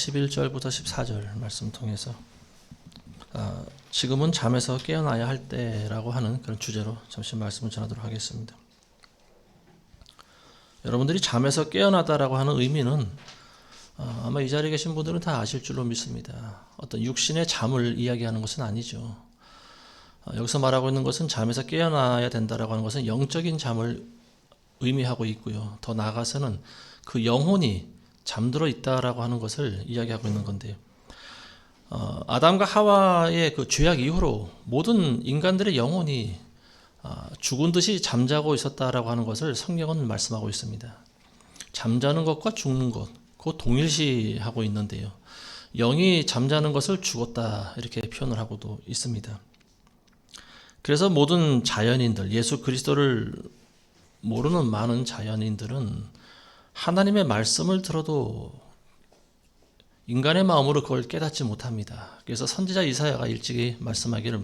11절부터 14절 말씀 통해서 지금은 잠에서 깨어나야 할 때라고 하는 그런 주제로 잠시 말씀을 전하도록 하겠습니다. 여러분들이 잠에서 깨어나다라고 하는 의미는 아마 이 자리에 계신 분들은 다 아실 줄로 믿습니다. 어떤 육신의 잠을 이야기하는 것은 아니죠. 여기서 말하고 있는 것은 잠에서 깨어나야 된다라고 하는 것은 영적인 잠을 의미하고 있고요. 더 나아가서는 그 영혼이 잠들어 있다라고 하는 것을 이야기하고 있는 건데요. 아담과 하와의 그 죄악 이후로 모든 인간들의 영혼이 죽은 듯이 잠자고 있었다라고 하는 것을 성경은 말씀하고 있습니다. 잠자는 것과 죽는 것, 그 동일시하고 있는데요. 영이 잠자는 것을 죽었다 이렇게 표현을 하고도 있습니다. 그래서 모든 자연인들, 예수 그리스도를 모르는 많은 자연인들은 하나님의 말씀을 들어도 인간의 마음으로 그걸 깨닫지 못합니다. 그래서 선지자 이사야가 일찍이 말씀하기를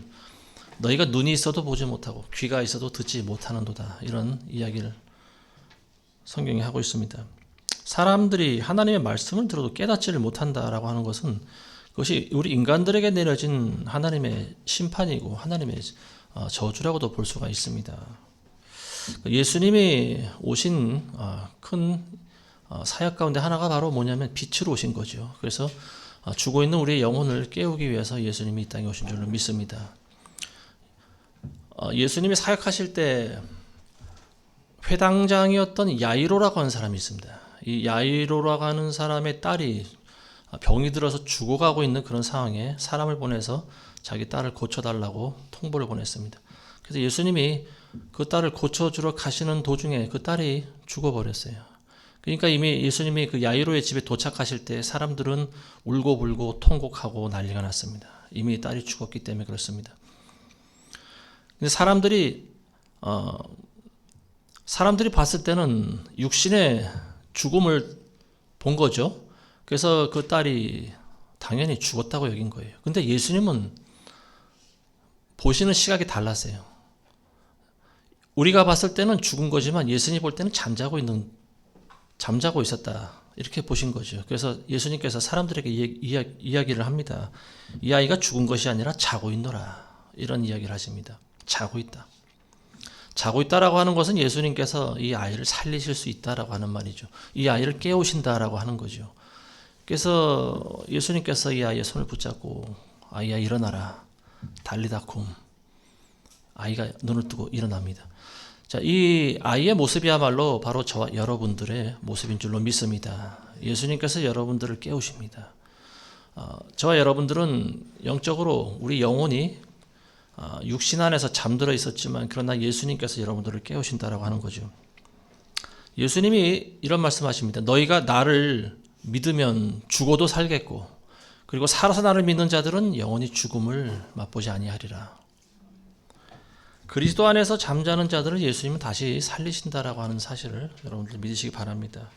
너희가 눈이 있어도 보지 못하고 귀가 있어도 듣지 못하는도다, 이런 이야기를 성경이 하고 있습니다. 사람들이 하나님의 말씀을 들어도 깨닫지를 못한다라고 하는 것은 그것이 우리 인간들에게 내려진 하나님의 심판이고 하나님의 저주라고도 볼 수가 있습니다. 예수님이 오신 큰 사역 가운데 하나가 바로 뭐냐면 빛으로 오신 거죠. 그래서 죽어 있는 우리의 영혼을 깨우기 위해서 예수님이 이 땅에 오신 줄로 믿습니다. 예수님이 사역하실 때 회당장이었던 야이로라고 하는 사람이 있습니다. 이 야이로라고 하는 사람의 딸이 병이 들어서 죽어가고 있는 그런 상황에 사람을 보내서 자기 딸을 고쳐달라고 통보를 보냈습니다. 그래서 예수님이 그 딸을 고쳐주러 가시는 도중에 그 딸이 죽어버렸어요. 그러니까 이미 예수님이 그 야이로의 집에 도착하실 때 사람들은 울고불고 통곡하고 난리가 났습니다. 이미 딸이 죽었기 때문에 그렇습니다. 근데 사람들이 봤을 때는 육신의 죽음을 본 거죠. 그래서 그 딸이 당연히 죽었다고 여긴 거예요. 근데 예수님은 보시는 시각이 달랐어요. 우리가 봤을 때는 죽은 거지만 예수님이 볼 때는 잠자고 있었다, 이렇게 보신 거죠. 그래서 예수님께서 사람들에게 이야기를 합니다. 이 아이가 죽은 것이 아니라 자고 있노라, 이런 이야기를 하십니다. 자고 있다. 자고 있다라고 하는 것은 예수님께서 이 아이를 살리실 수 있다라고 하는 말이죠. 이 아이를 깨우신다라고 하는 거죠. 그래서 예수님께서 이 아이의 손을 붙잡고 아이야 일어나라, 달리다 쿰. 아이가 눈을 뜨고 일어납니다. 자, 이 아이의 모습이야말로 바로 저와 여러분들의 모습인 줄로 믿습니다. 예수님께서 여러분들을 깨우십니다. 저와 여러분들은 영적으로 우리 영혼이 육신 안에서 잠들어 있었지만 그러나 예수님께서 여러분들을 깨우신다라고 하는 거죠. 예수님이 이런 말씀하십니다. 너희가 나를 믿으면 죽어도 살겠고 그리고 살아서 나를 믿는 자들은 영원히 죽음을 맛보지 아니하리라. 그리스도 안에서 잠자는 자들을 예수님은 다시 살리신다라고 하는 사실을 여러분들 믿으시기 바랍니다.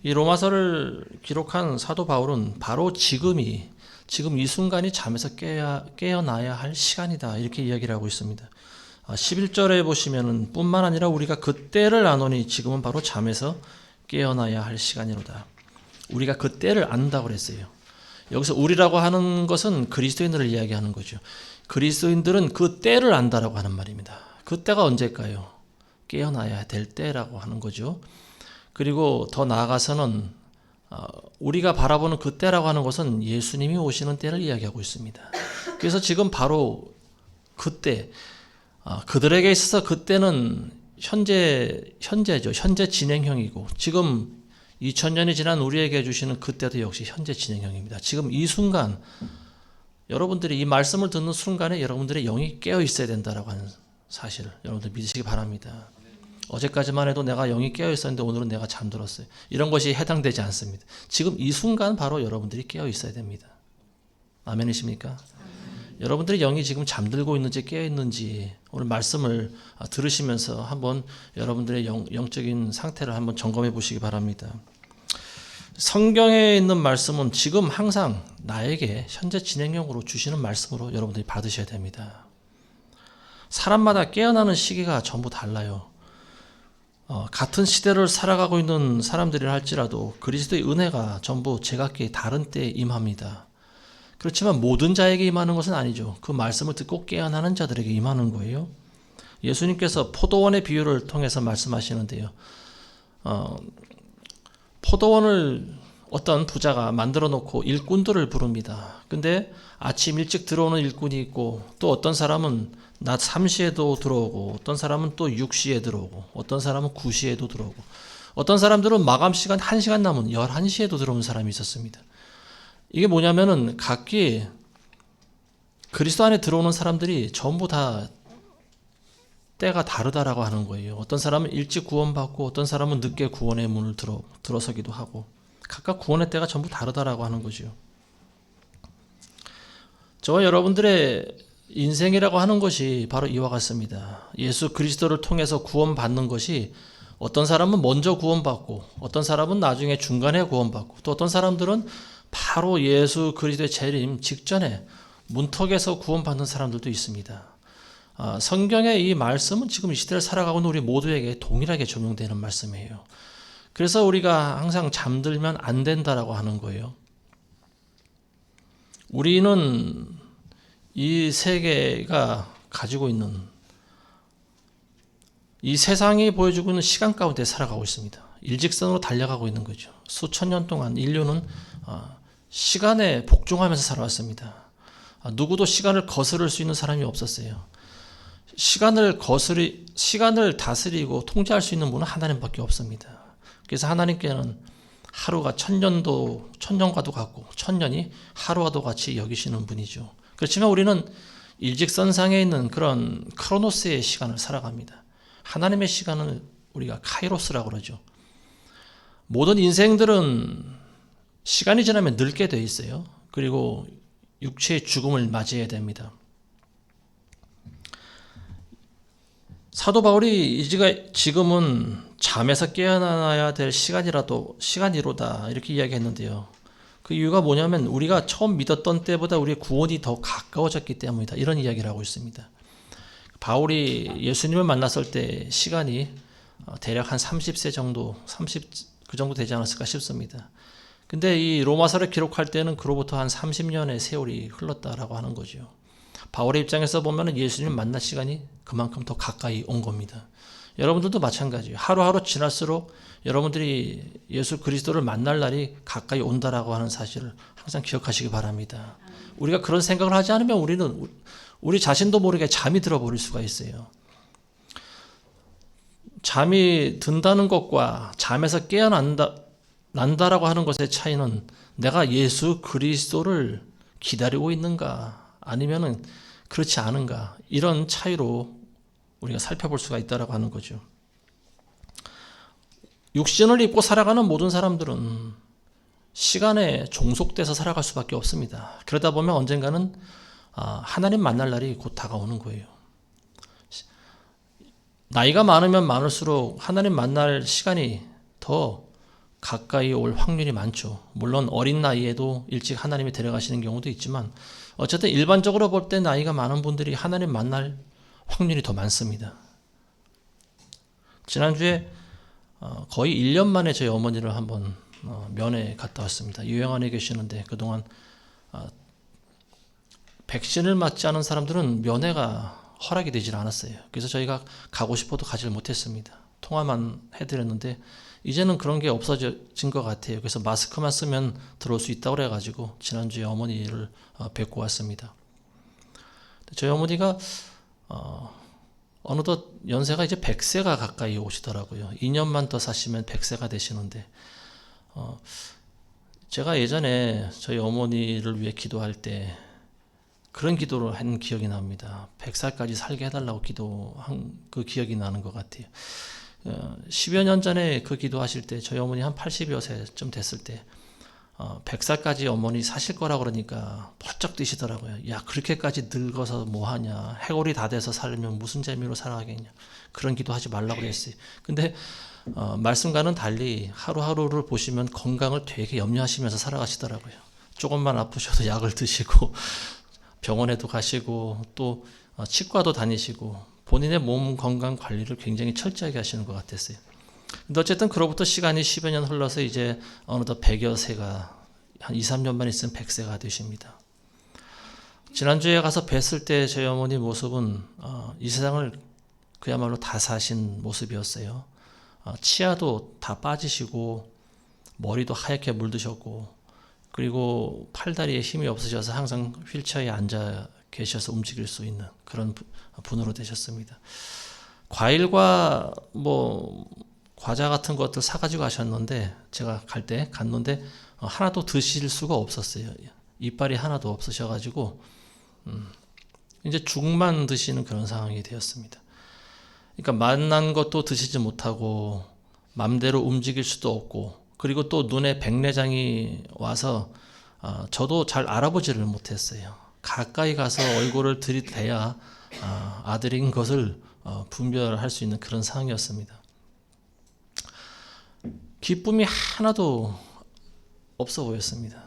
이 로마서를 기록한 사도 바울은 바로 지금 이 순간이 잠에서 깨어나야 할 시간이다, 이렇게 이야기를 하고 있습니다. 11절에 보시면은 뿐만 아니라 우리가 그때를 아노니 지금은 바로 잠에서 깨어나야 할 시간이로다. 우리가 그때를 안다고 그랬어요. 여기서 우리라고 하는 것은 그리스도인들을 이야기하는 거죠. 그리스도인들은 그 때를 안다라고 하는 말입니다. 그 때가 언제일까요? 깨어나야 될 때라고 하는 거죠. 그리고 더 나아가서는 우리가 바라보는 그 때라고 하는 것은 예수님이 오시는 때를 이야기하고 있습니다. 그래서 지금 바로 그때, 그들에게 있어서 그때는 현재죠. 현재 진행형이고 지금 2000년이 지난 우리에게 주시는 그때도 역시 현재 진행형입니다. 지금 이 순간 여러분들이 이 말씀을 듣는 순간에 여러분들의 영이 깨어 있어야 된다라고 하는 사실을 여러분들 믿으시기 바랍니다. 어제까지만 해도 내가 영이 깨어 있었는데 오늘은 내가 잠들었어요. 이런 것이 해당되지 않습니다. 지금 이 순간 바로 여러분들이 깨어 있어야 됩니다. 아멘이십니까? 여러분들의 영이 지금 잠들고 있는지 깨어 있는지 오늘 말씀을 들으시면서 한번 여러분들의 영적인 상태를 한번 점검해 보시기 바랍니다. 성경에 있는 말씀은 지금 항상 나에게 현재 진행형으로 주시는 말씀으로 여러분들이 받으셔야 됩니다. 사람마다 깨어나는 시기가 전부 달라요. 같은 시대를 살아가고 있는 사람들이라 할지라도 그리스도의 은혜가 전부 제각기 다른 때에 임합니다. 그렇지만 모든 자에게 임하는 것은 아니죠. 그 말씀을 듣고 깨어나는 자들에게 임하는 거예요. 예수님께서 포도원의 비유를 통해서 말씀하시는데요. 포도원을 어떤 부자가 만들어 놓고 일꾼들을 부릅니다. 근데 아침 일찍 들어오는 일꾼이 있고, 또 어떤 사람은 낮 3시에도 들어오고, 어떤 사람은 또 6시에 들어오고, 어떤 사람은 9시에도 들어오고, 어떤 사람들은 마감 시간 1시간 남은 11시에도 들어오는 사람이 있었습니다. 이게 뭐냐면은 각기 그리스도 안에 들어오는 사람들이 전부 다 때가 다르다라고 하는 거예요. 어떤 사람은 일찍 구원받고, 어떤 사람은 늦게 구원의 문을 들어서기도 하고, 각각 구원의 때가 전부 다르다라고 하는 거죠. 저와 여러분들의 인생이라고 하는 것이 바로 이와 같습니다. 예수 그리스도를 통해서 구원받는 것이 어떤 사람은 먼저 구원받고, 어떤 사람은 나중에 중간에 구원받고, 또 어떤 사람들은 바로 예수 그리스도의 재림 직전에 문턱에서 구원받는 사람들도 있습니다. 성경의 이 말씀은 지금 이 시대를 살아가고 있는 우리 모두에게 동일하게 적용되는 말씀이에요. 그래서 우리가 항상 잠들면 안 된다라고 하는 거예요. 우리는 이 세계가 가지고 있는, 이 세상이 보여주고 있는 시간 가운데 살아가고 있습니다. 일직선으로 달려가고 있는 거죠. 수천 년 동안 인류는 시간에 복종하면서 살아왔습니다. 누구도 시간을 거스를 수 있는 사람이 없었어요. 시간을 다스리고 통제할 수 있는 분은 하나님밖에 없습니다. 그래서 하나님께는 하루가 천년과도 같고, 천년이 하루와도 같이 여기시는 분이죠. 그렇지만 우리는 일직선상에 있는 그런 크로노스의 시간을 살아갑니다. 하나님의 시간을 우리가 카이로스라고 그러죠. 모든 인생들은 시간이 지나면 늙게 돼 있어요. 그리고 육체의 죽음을 맞이해야 됩니다. 사도 바울이 지금은 잠에서 깨어나야 될 시간이로다 이렇게 이야기했는데요. 그 이유가 뭐냐면 우리가 처음 믿었던 때보다 우리의 구원이 더 가까워졌기 때문이다, 이런 이야기를 하고 있습니다. 바울이 예수님을 만났을 때 시간이 대략 한 30세 정도, 그 정도 되지 않았을까 싶습니다. 근데 이 로마서를 기록할 때는 그로부터 한 30년의 세월이 흘렀다라고 하는 거죠. 바울의 입장에서 보면 예수님 만날 시간이 그만큼 더 가까이 온 겁니다. 여러분들도 마찬가지예요. 하루하루 지날수록 여러분들이 예수 그리스도를 만날 날이 가까이 온다라고 하는 사실을 항상 기억하시기 바랍니다. 우리가 그런 생각을 하지 않으면 우리 자신도 모르게 잠이 들어버릴 수가 있어요. 잠이 든다는 것과 잠에서 깨어난다라고 하는 것의 차이는 내가 예수 그리스도를 기다리고 있는가 아니면은 그렇지 않은가, 이런 차이로 우리가 살펴볼 수가 있다라고 하는 거죠. 육신을 입고 살아가는 모든 사람들은 시간에 종속돼서 살아갈 수밖에 없습니다. 그러다 보면 언젠가는 하나님 만날 날이 곧 다가오는 거예요. 나이가 많으면 많을수록 하나님 만날 시간이 더 가까이 올 확률이 많죠. 물론 어린 나이에도 일찍 하나님이 데려가시는 경우도 있지만, 어쨌든 일반적으로 볼 때 나이가 많은 분들이 하나님 만날 확률이 더 많습니다. 지난주에 거의 1년 만에 저희 어머니를 한번 면회 갔다 왔습니다. 요양원에 계시는데 그동안 백신을 맞지 않은 사람들은 면회가 허락이 되질 않았어요. 그래서 저희가 가고 싶어도 가지를 못했습니다. 통화만 해드렸는데 이제는 그런 게 없어진 것 같아요. 그래서 마스크만 쓰면 들어올 수 있다고 그래가지고 지난주에 어머니를 뵙고 왔습니다. 저희 어머니가 어느덧 연세가 이제 100세가 가까이 오시더라고요. 2년만 더 사시면 100세가 되시는데, 제가 예전에 저희 어머니를 위해 기도할 때 그런 기도를 한 기억이 납니다. 100살까지 살게 해달라고 기도한 그 기억이 나는 것 같아요. 10여 년 전에 그 기도하실 때 저희 어머니 한 80여 세쯤 됐을 때 100살까지 어머니 사실 거라 그러니까 펄쩍 뛰시더라고요. 야, 그렇게까지 늙어서 뭐하냐, 해골이 다 돼서 살면 무슨 재미로 살아가겠냐, 그런 기도하지 말라고 그랬어요. 근데 말씀과는 달리 하루하루를 보시면 건강을 되게 염려하시면서 살아가시더라고요. 조금만 아프셔도 약을 드시고 병원에도 가시고 또 치과도 다니시고 본인의 몸 건강 관리를 굉장히 철저하게 하시는 것 같았어요. 근데 어쨌든 그로부터 시간이 10여 년 흘러서 이제 어느덧 100여 세가 한 2, 3년만 있으면 100세가 되십니다. 지난주에 가서 뵀을 때 저희 어머니 모습은 이 세상을 그야말로 다 사신 모습이었어요. 치아도 다 빠지시고 머리도 하얗게 물드셨고 그리고 팔다리에 힘이 없으셔서 항상 휠체어에 앉아 계셔서 움직일 수 있는 그런 분으로 되셨습니다. 과일과 뭐 과자 같은 것들 사가지고 가셨는데 제가 갔는데 하나도 드실 수가 없었어요. 이빨이 하나도 없으셔가지고 이제 죽만 드시는 그런 상황이 되었습니다. 그러니까 맛난 것도 드시지 못하고 맘대로 움직일 수도 없고 그리고 또 눈에 백내장이 와서 저도 잘 알아보지를 못했어요. 가까이 가서 얼굴을 들이대야 아들인 것을 분별할 수 있는 그런 상황이었습니다. 기쁨이 하나도 없어 보였습니다.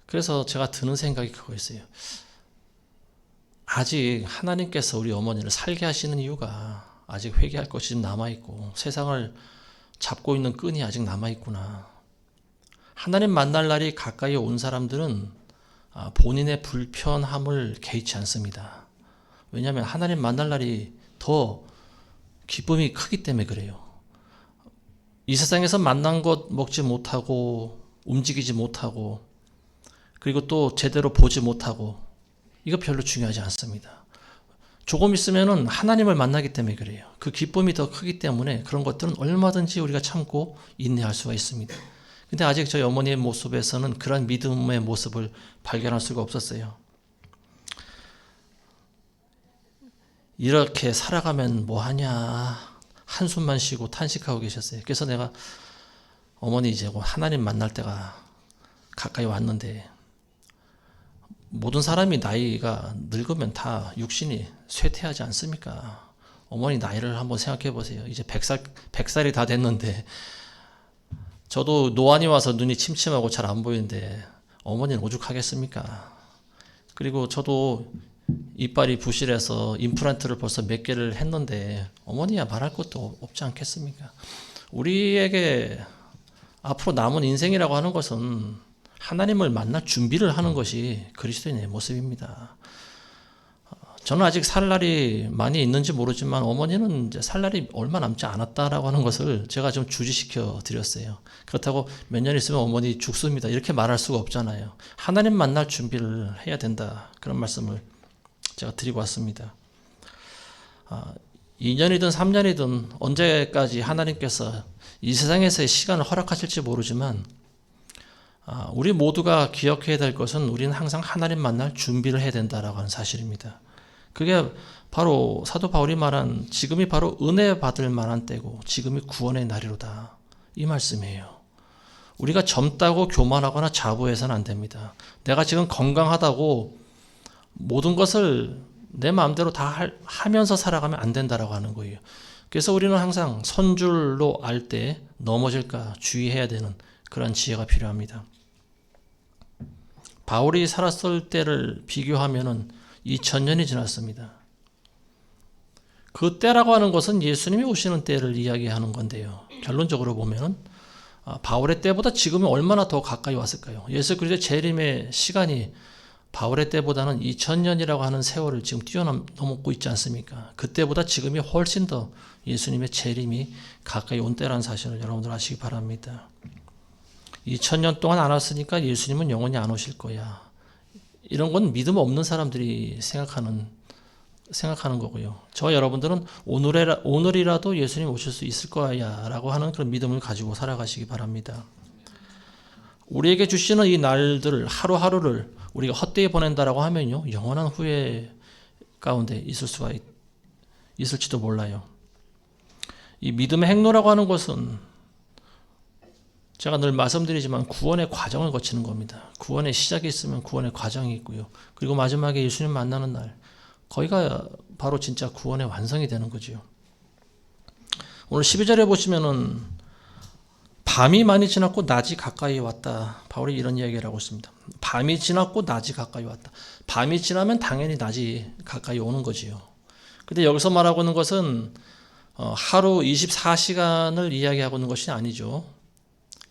그래서 제가 드는 생각이 그거였어요. 아직 하나님께서 우리 어머니를 살게 하시는 이유가 아직 회개할 것이 좀 남아있고 세상을 잡고 있는 끈이 아직 남아있구나. 하나님 만날 날이 가까이 온 사람들은 본인의 불편함을 개의치 않습니다. 왜냐하면 하나님 만날 날이 더 기쁨이 크기 때문에 그래요. 이 세상에서 만난 것 먹지 못하고 움직이지 못하고 그리고 또 제대로 보지 못하고 이거 별로 중요하지 않습니다. 조금 있으면은 하나님을 만나기 때문에 그래요. 그 기쁨이 더 크기 때문에 그런 것들은 얼마든지 우리가 참고 인내할 수가 있습니다. 근데 아직 저희 어머니의 모습에서는 그런 믿음의 모습을 발견할 수가 없었어요. 이렇게 살아가면 뭐하냐 한숨만 쉬고 탄식하고 계셨어요. 그래서 내가 어머니 이제 하나님 만날 때가 가까이 왔는데 모든 사람이 나이가 늙으면 다 육신이 쇠퇴하지 않습니까? 어머니 나이를 한번 생각해 보세요. 이제 100살이 다 됐는데 저도 노안이 와서 눈이 침침하고 잘 안 보이는데 어머니는 오죽하겠습니까? 그리고 저도 이빨이 부실해서 임플란트를 벌써 몇 개를 했는데 어머니야 말할 것도 없지 않겠습니까? 우리에게 앞으로 남은 인생이라고 하는 것은 하나님을 만날 준비를 하는 것이 그리스도인의 모습입니다. 저는 아직 살 날이 많이 있는지 모르지만 어머니는 이제 살 날이 얼마 남지 않았다라고 하는 것을 제가 좀 주지시켜 드렸어요. 그렇다고 몇 년 있으면 어머니 죽습니다. 이렇게 말할 수가 없잖아요. 하나님 만날 준비를 해야 된다. 그런 말씀을 제가 드리고 왔습니다. 2년이든 3년이든 언제까지 하나님께서 이 세상에서의 시간을 허락하실지 모르지만 우리 모두가 기억해야 될 것은 우리는 항상 하나님 만날 준비를 해야 된다라고 하는 사실입니다. 그게 바로 사도 바울이 말한 지금이 바로 은혜 받을 만한 때고 지금이 구원의 날이로다. 이 말씀이에요. 우리가 젊다고 교만하거나 자부해서는 안 됩니다. 내가 지금 건강하다고 모든 것을 내 마음대로 다 하면서 살아가면 안 된다라고 하는 거예요. 그래서 우리는 항상 선줄로 알 때 넘어질까 주의해야 되는 그런 지혜가 필요합니다. 바울이 살았을 때를 비교하면은 2000년이 지났습니다. 그 때라고 하는 것은 예수님이 오시는 때를 이야기하는 건데요. 결론적으로 보면은 바울의 때보다 지금이 얼마나 더 가까이 왔을까요? 예수 그리스도의 재림의 시간이 바울의 때보다는 2000년이라고 하는 세월을 지금 뛰어넘고 있지 않습니까? 그때보다 지금이 훨씬 더 예수님의 재림이 가까이 온 때라는 사실을 여러분들 아시기 바랍니다. 2000년 동안 안 왔으니까 예수님은 영원히 안 오실 거야. 이런 건 믿음 없는 사람들이 생각하는 거고요. 저 여러분들은 오늘이라도 예수님 오실 수 있을 거야 라고 하는 그런 믿음을 가지고 살아가시기 바랍니다. 우리에게 주시는 이 날들을 하루하루를 우리가 헛되이 보낸다라고 하면요, 영원한 후회 가운데 있을지도 몰라요. 이 믿음의 행로라고 하는 것은 제가 늘 말씀드리지만 구원의 과정을 거치는 겁니다. 구원의 시작이 있으면 구원의 과정이 있고요. 그리고 마지막에 예수님 만나는 날, 거기가 바로 진짜 구원의 완성이 되는 거죠. 오늘 12절에 보시면은 밤이 많이 지났고 낮이 가까이 왔다. 바울이 이런 이야기를 하고 있습니다. 밤이 지났고 낮이 가까이 왔다. 밤이 지나면 당연히 낮이 가까이 오는 거지요. 근데 여기서 말하고 있는 것은 하루 24시간을 이야기하고 있는 것이 아니죠.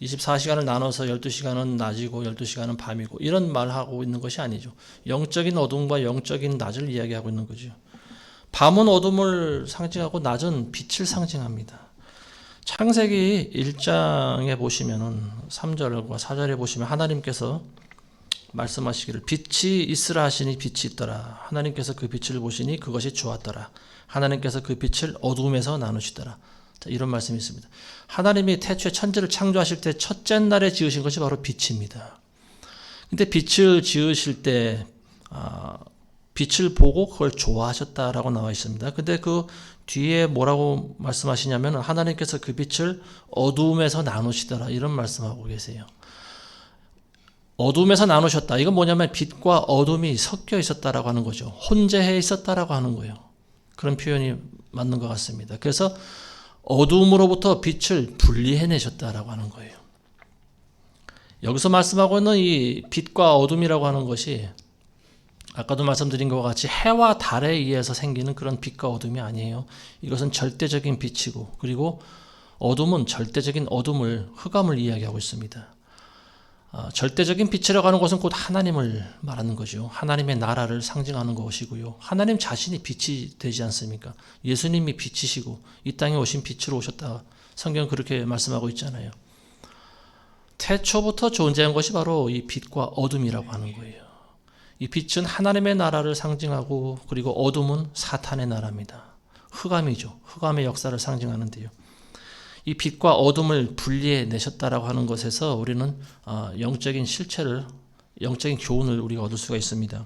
24시간을 나눠서 12시간은 낮이고 12시간은 밤이고 이런 말하고 있는 것이 아니죠. 영적인 어둠과 영적인 낮을 이야기하고 있는 거죠. 밤은 어둠을 상징하고 낮은 빛을 상징합니다. 창세기 1장에 보시면은 3절과 4절에 보시면 하나님께서 말씀하시기를 빛이 있으라 하시니 빛이 있더라. 하나님께서 그 빛을 보시니 그것이 좋았더라. 하나님께서 그 빛을 어둠에서 나누시더라. 자, 이런 말씀이 있습니다. 하나님이 태초에 천지를 창조하실 때 첫째 날에 지으신 것이 바로 빛입니다. 근데 빛을 지으실 때 빛을 보고 그걸 좋아하셨다라고 나와 있습니다. 근데 그 뒤에 뭐라고 말씀하시냐면 하나님께서 그 빛을 어둠에서 나누시더라 이런 말씀하고 계세요. 어둠에서 나누셨다. 이건 뭐냐면 빛과 어둠이 섞여 있었다라고 하는 거죠. 혼재해 있었다라고 하는 거예요. 그런 표현이 맞는 것 같습니다. 그래서 어둠으로부터 빛을 분리해내셨다라고 하는 거예요. 여기서 말씀하고 있는 이 빛과 어둠이라고 하는 것이 아까도 말씀드린 것과 같이 해와 달에 의해서 생기는 그런 빛과 어둠이 아니에요. 이것은 절대적인 빛이고 그리고 어둠은 절대적인 어둠을 흑암을 이야기하고 있습니다. 절대적인 빛이라고 하는 것은 곧 하나님을 말하는 거죠. 하나님의 나라를 상징하는 것이고요. 하나님 자신이 빛이 되지 않습니까? 예수님이 빛이시고 이 땅에 오신 빛으로 오셨다. 성경은 그렇게 말씀하고 있잖아요. 태초부터 존재한 것이 바로 이 빛과 어둠이라고 하는 거예요. 이 빛은 하나님의 나라를 상징하고 그리고 어둠은 사탄의 나라입니다. 흑암이죠. 흑암의 역사를 상징하는데요. 이 빛과 어둠을 분리해 내셨다라고 하는 것에서 우리는 영적인 실체를, 영적인 교훈을 우리가 얻을 수가 있습니다.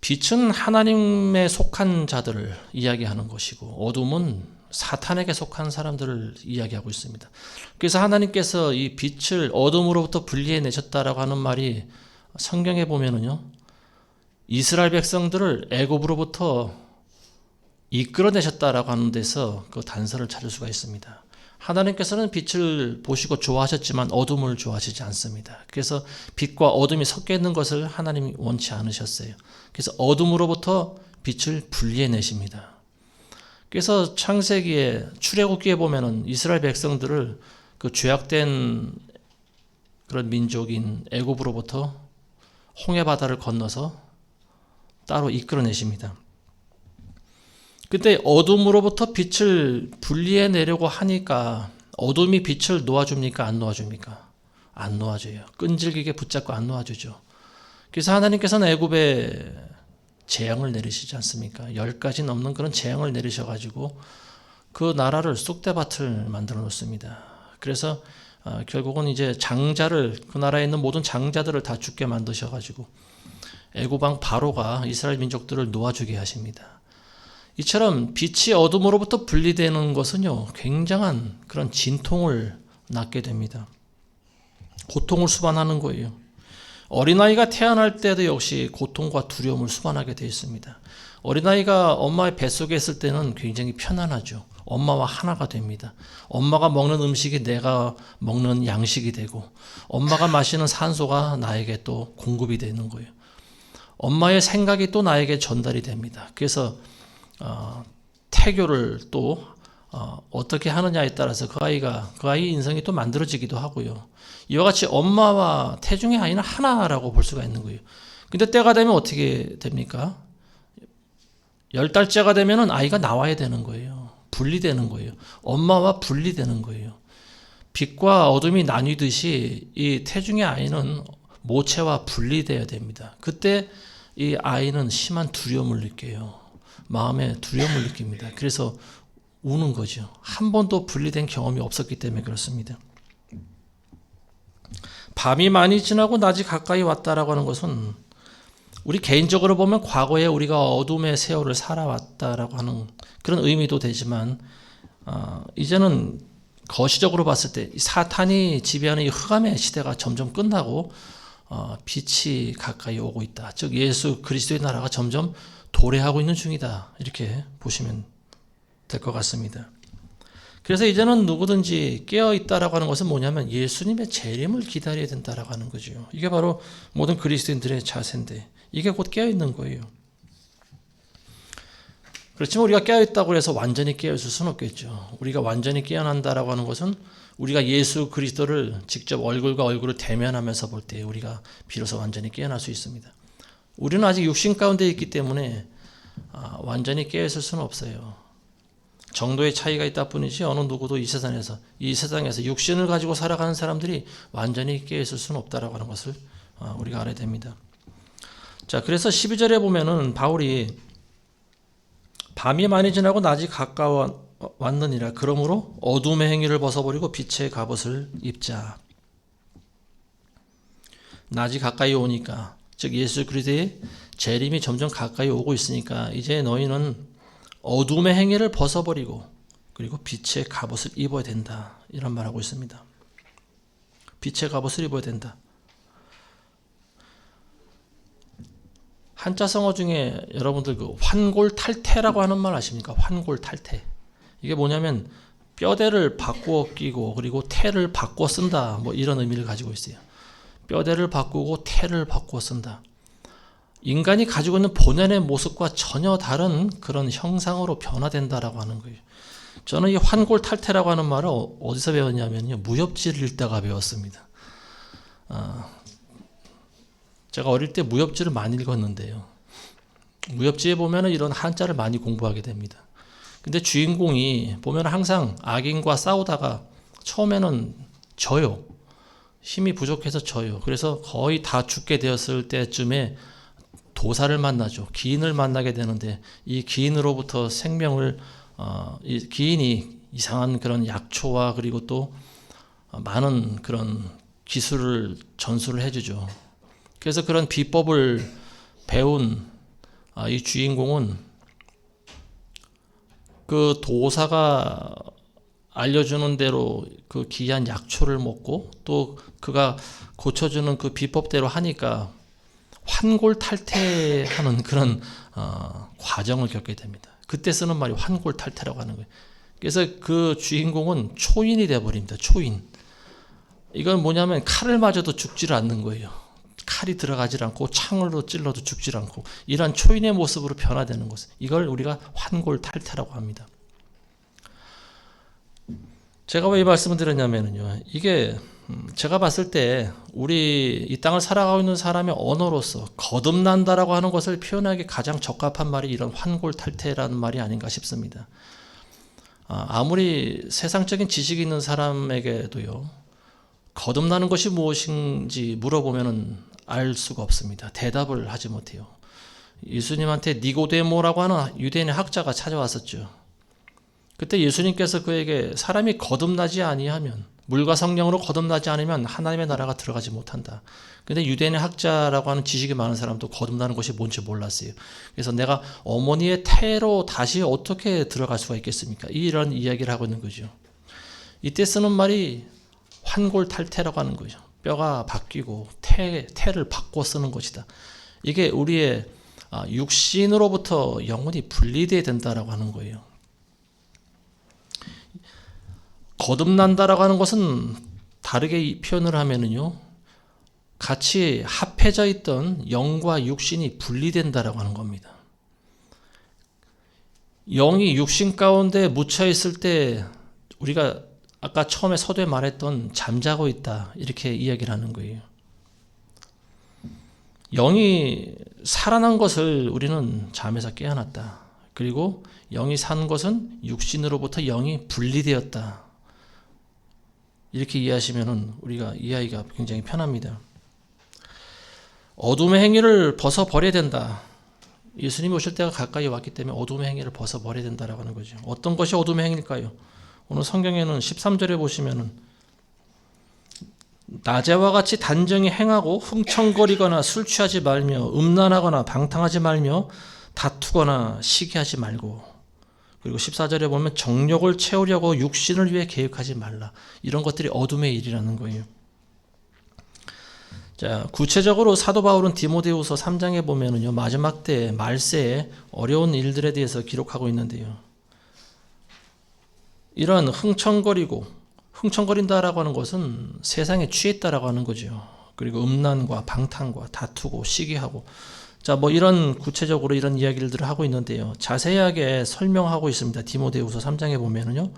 빛은 하나님에 속한 자들을 이야기하는 것이고 어둠은 사탄에게 속한 사람들을 이야기하고 있습니다. 그래서 하나님께서 이 빛을 어둠으로부터 분리해 내셨다라고 하는 말이 성경에 보면은요, 이스라엘 백성들을 애굽으로부터 이끌어내셨다라고 하는 데서 그 단서를 찾을 수가 있습니다. 하나님께서는 빛을 보시고 좋아하셨지만 어둠을 좋아하시지 않습니다. 그래서 빛과 어둠이 섞여 있는 것을 하나님이 원치 않으셨어요. 그래서 어둠으로부터 빛을 분리해 내십니다. 그래서 창세기에 출애굽기에 보면은 이스라엘 백성들을 그 죄악된 그런 민족인 애굽으로부터 홍해 바다를 건너서 따로 이끌어내십니다. 그때 어둠으로부터 빛을 분리해 내려고 하니까 어둠이 빛을 놓아줍니까? 안 놓아줍니까? 안 놓아줘요. 끈질기게 붙잡고 안 놓아주죠. 그래서 하나님께서는 애굽에 재앙을 내리시지 않습니까? 10가지 넘는 그런 재앙을 내리셔가지고 그 나라를 쑥대밭을 만들어 놓습니다. 그래서 결국은 이제 장자를, 그 나라에 있는 모든 장자들을 다 죽게 만드셔가지고 애굽 왕 바로가 이스라엘 민족들을 놓아주게 하십니다. 이처럼 빛이 어둠으로부터 분리되는 것은요, 굉장한 그런 진통을 낳게 됩니다. 고통을 수반하는 거예요. 어린아이가 태어날 때도 역시 고통과 두려움을 수반하게 되어 있습니다. 어린아이가 엄마의 뱃속에 있을 때는 굉장히 편안하죠. 엄마와 하나가 됩니다. 엄마가 먹는 음식이 내가 먹는 양식이 되고 엄마가 마시는 산소가 나에게 또 공급이 되는 거예요. 엄마의 생각이 또 나에게 전달이 됩니다. 그래서 태교를 또 어떻게 하느냐에 따라서 그 아이의 인성이 또 만들어지기도 하고요. 이와 같이 엄마와 태중의 아이는 하나라고 볼 수가 있는 거예요. 근데 때가 되면 어떻게 됩니까? 10달째가 되면은 아이가 나와야 되는 거예요. 분리되는 거예요. 엄마와 분리되는 거예요. 빛과 어둠이 나뉘듯이 이 태중의 아이는 모체와 분리되어야 됩니다. 그때 이 아이는 심한 두려움을 느껴요. 마음에 두려움을 느낍니다. 그래서 우는 거죠. 한 번도 분리된 경험이 없었기 때문에 그렇습니다. 밤이 많이 지나고 낮이 가까이 왔다라고 하는 것은 우리 개인적으로 보면 과거에 우리가 어둠의 세월을 살아왔다라고 하는 그런 의미도 되지만 이제는 거시적으로 봤을 때 사탄이 지배하는 이 흑암의 시대가 점점 끝나고 빛이 가까이 오고 있다. 즉 예수 그리스도의 나라가 점점 도래하고 있는 중이다. 이렇게 보시면 될 것 같습니다. 그래서 이제는 누구든지 깨어있다라고 하는 것은 뭐냐면 예수님의 재림을 기다려야 된다라고 하는 거죠. 이게 바로 모든 그리스도인들의 자세인데 이게 곧 깨어있는 거예요. 그렇지만 우리가 깨어있다고 해서 완전히 깨어있을 수는 없겠죠. 우리가 완전히 깨어난다라고 하는 것은 우리가 예수 그리스도를 직접 얼굴과 얼굴을 대면하면서 볼 때 우리가 비로소 완전히 깨어날 수 있습니다. 우리는 아직 육신 가운데 있기 때문에 완전히 깨어있을 수는 없어요. 정도의 차이가 있다 뿐이지 어느 누구도 이 세상에서 육신을 가지고 살아가는 사람들이 완전히 깨어있을 수는 없다라고 하는 것을 우리가 알아야 됩니다. 자, 그래서 12절에 보면은 바울이 밤이 많이 지나고 낮이 가까워 왔느니라. 그러므로 어둠의 행위를 벗어버리고 빛의 갑옷을 입자. 낮이 가까이 오니까, 즉 예수 그리스도의 재림이 점점 가까이 오고 있으니까 이제 너희는 어둠의 행위를 벗어버리고 그리고 빛의 갑옷을 입어야 된다. 이런 말하고 있습니다. 빛의 갑옷을 입어야 된다. 한자성어 중에 여러분들 그 환골탈태라고 하는 말 아십니까? 환골탈태. 이게 뭐냐면 뼈대를 바꾸어 끼고 그리고 태를 바꿔 쓴다. 뭐 이런 의미를 가지고 있어요. 뼈대를 바꾸고 태를 바꾸어 쓴다. 인간이 가지고 있는 본연의 모습과 전혀 다른 그런 형상으로 변화된다라고 하는 거예요. 저는 이 환골탈태라고 하는 말을 어디서 배웠냐면요. 무협지를 읽다가 배웠습니다. 제가 어릴 때 무협지를 많이 읽었는데요. 무협지에 보면은 이런 한자를 많이 공부하게 됩니다. 근데 주인공이 보면 항상 악인과 싸우다가 처음에는 져요. 힘이 부족해서 져요. 그래서 거의 다 죽게 되었을 때쯤에 도사를 만나죠. 기인을 만나게 되는데 이 기인으로부터 생명을 이 기인이 이상한 그런 약초와 그리고 또 많은 그런 기술을 전수를 해주죠. 그래서 그런 비법을 배운 이 주인공은 그 도사가 알려주는 대로 그 귀한 약초를 먹고 또 그가 고쳐주는 그 비법대로 하니까 환골탈태하는 그런 과정을 겪게 됩니다. 그때 쓰는 말이 환골탈태라고 하는 거예요. 그래서 그 주인공은 초인이 되어버립니다. 초인. 이건 뭐냐면 칼을 맞아도 죽지를 않는 거예요. 칼이 들어가질 않고 창으로 찔러도 죽질 않고 이러한 초인의 모습으로 변화되는 것. 이걸 우리가 환골탈태라고 합니다. 제가 왜 이 말씀을 드렸냐면요. 이게 제가 봤을 때 우리 이 땅을 살아가고 있는 사람의 언어로서 거듭난다라고 하는 것을 표현하기 가장 적합한 말이 이런 환골탈태라는 말이 아닌가 싶습니다. 아무리 세상적인 지식이 있는 사람에게도요. 거듭나는 것이 무엇인지 물어보면은 알 수가 없습니다. 대답을 하지 못해요. 예수님한테 니고데모라고 하는 유대인의 학자가 찾아왔었죠. 그때 예수님께서 그에게 사람이 거듭나지 아니하면 물과 성령으로 거듭나지 않으면 하나님의 나라가 들어가지 못한다. 근데 유대인의 학자라고 하는 지식이 많은 사람도 거듭나는 것이 뭔지 몰랐어요. 그래서 내가 어머니의 태로 다시 어떻게 들어갈 수가 있겠습니까? 이런 이야기를 하고 있는 거죠. 이때 쓰는 말이 환골탈태라고 하는 거죠. 뼈가 바뀌고 태를 바꿔 쓰는 것이다. 이게 우리의 육신으로부터 영혼이 분리되어야 된다라고 하는 거예요. 거듭난다라고 하는 것은 다르게 표현을 하면은요, 같이 합해져 있던 영과 육신이 분리된다라고 하는 겁니다. 영이 육신 가운데 묻혀 있을 때 우리가 아까 처음에 서두에 말했던 잠자고 있다 이렇게 이야기를 하는 거예요. 영이 살아난 것을 우리는 잠에서 깨어났다. 그리고 영이 산 것은 육신으로부터 영이 분리되었다. 이렇게 이해하시면은 우리가 이해하기가 굉장히 편합니다. 어둠의 행위를 벗어버려야 된다. 예수님이 오실 때가 가까이 왔기 때문에 어둠의 행위를 벗어버려야 된다라고 하는 거죠. 어떤 것이 어둠의 행위일까요? 오늘 성경에는 13절에 보시면은 낮에와 같이 단정히 행하고 흥청거리거나 술 취하지 말며 음란하거나 방탕하지 말며 다투거나 시기하지 말고, 그리고 14절에 보면 정욕을 채우려고 육신을 위해 계획하지 말라. 이런 것들이 어둠의 일이라는 거예요. 자, 구체적으로 사도 바울은 디모데후서 3장에 보면은요, 마지막 때 말세에 어려운 일들에 대해서 기록하고 있는데요. 이런 흥청거린다라고 하는 것은 세상에 취했다라고 하는 거죠. 그리고 음란과 방탕과 다투고 시기하고, 자, 뭐 이런 구체적으로 이런 이야기들을 하고 있는데요. 자세하게 설명하고 있습니다. 디모데후서 3장에 보면은요.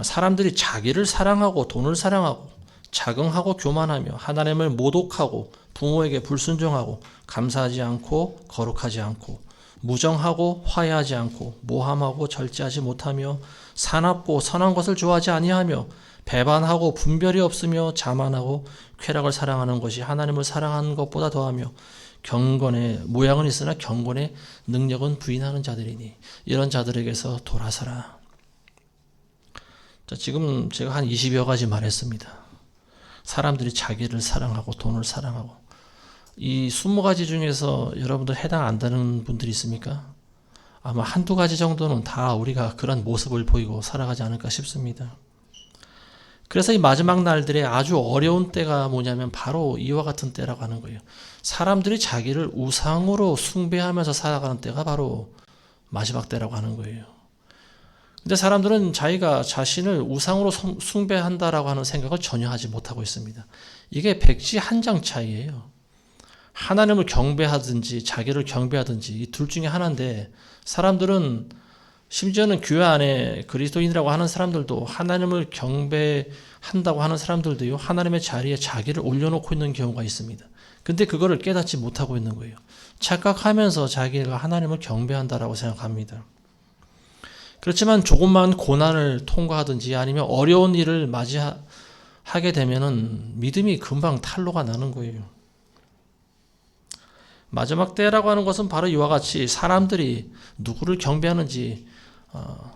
사람들이 자기를 사랑하고 돈을 사랑하고 자긍하고 교만하며 하나님을 모독하고 부모에게 불순종하고 감사하지 않고 거룩하지 않고 무정하고 화해하지 않고 모함하고 절제하지 못하며 사납고 선한 것을 좋아하지 아니하며 배반하고 분별이 없으며 자만하고 쾌락을 사랑하는 것이 하나님을 사랑하는 것보다 더하며 경건의 모양은 있으나 경건의 능력은 부인하는 자들이니 이런 자들에게서 돌아서라. 자, 지금 제가 한 20여 가지 말했습니다. 사람들이 자기를 사랑하고 돈을 사랑하고 이 20가지 중에서 여러분들 해당 안 되는 분들이 있습니까? 아마 한두 가지 정도는 다 우리가 그런 모습을 보이고 살아가지 않을까 싶습니다. 그래서 이 마지막 날들에 아주 어려운 때가 뭐냐면 바로 이와 같은 때라고 하는 거예요. 사람들이 자기를 우상으로 숭배하면서 살아가는 때가 바로 마지막 때라고 하는 거예요. 근데 사람들은 자기가 자신을 우상으로 숭배한다라고 하는 생각을 전혀 하지 못하고 있습니다. 이게 백지 한 장 차이예요. 하나님을 경배하든지 자기를 경배하든지 이 둘 중에 하나인데 사람들은 심지어는 교회 안에 그리스도인이라고 하는 사람들도 하나님을 경배한다고 하는 사람들도요. 하나님의 자리에 자기를 올려놓고 있는 경우가 있습니다. 근데 그거를 깨닫지 못하고 있는 거예요. 착각하면서 자기가 하나님을 경배한다라고 생각합니다. 그렇지만 조금만 고난을 통과하든지 아니면 어려운 일을 맞이하게 되면은 믿음이 금방 탄로가 나는 거예요. 마지막 때라고 하는 것은 바로 이와 같이 사람들이 누구를 경배하는지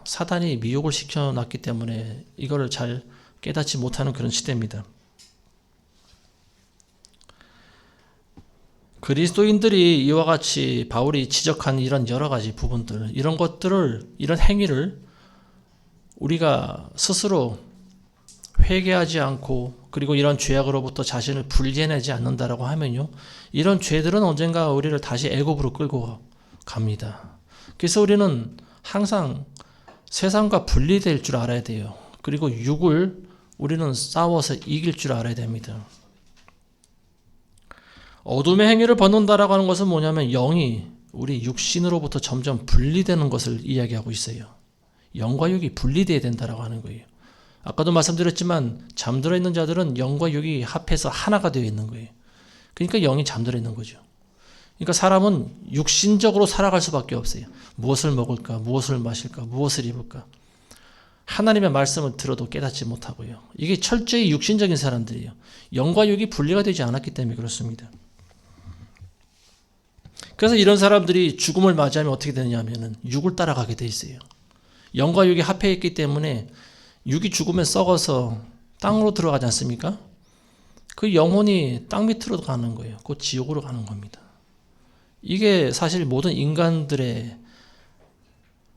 사단이 미혹을 시켜놨기 때문에 이거를 잘 깨닫지 못하는 그런 시대입니다. 그리스도인들이 이와 같이 바울이 지적한 이런 여러 가지 부분들, 이런 것들을, 이런 행위를 우리가 스스로 회개하지 않고 그리고 이런 죄악으로부터 자신을 분리해내지 않는다라고 하면요. 이런 죄들은 언젠가 우리를 다시 애굽으로 끌고 갑니다. 그래서 우리는 항상 세상과 분리될 줄 알아야 돼요. 그리고 육을 우리는 싸워서 이길 줄 알아야 됩니다. 어둠의 행위를 벗는다라고 하는 것은 뭐냐면 영이 우리 육신으로부터 점점 분리되는 것을 이야기하고 있어요. 영과 육이 분리되어야 된다라고 하는 거예요. 아까도 말씀드렸지만 잠들어 있는 자들은 영과 육이 합해서 하나가 되어 있는 거예요. 그러니까 영이 잠들어 있는 거죠. 그러니까 사람은 육신적으로 살아갈 수밖에 없어요. 무엇을 먹을까, 무엇을 마실까, 무엇을 입을까. 하나님의 말씀을 들어도 깨닫지 못하고요. 이게 철저히 육신적인 사람들이에요. 영과 육이 분리가 되지 않았기 때문에 그렇습니다. 그래서 이런 사람들이 죽음을 맞이하면 어떻게 되느냐 하면은 육을 따라가게 돼 있어요. 영과 육이 합해 있기 때문에 육이 죽으면 썩어서 땅으로 들어가지 않습니까? 그 영혼이 땅 밑으로 가는 거예요. 곧 지옥으로 가는 겁니다. 이게 사실 모든 인간들의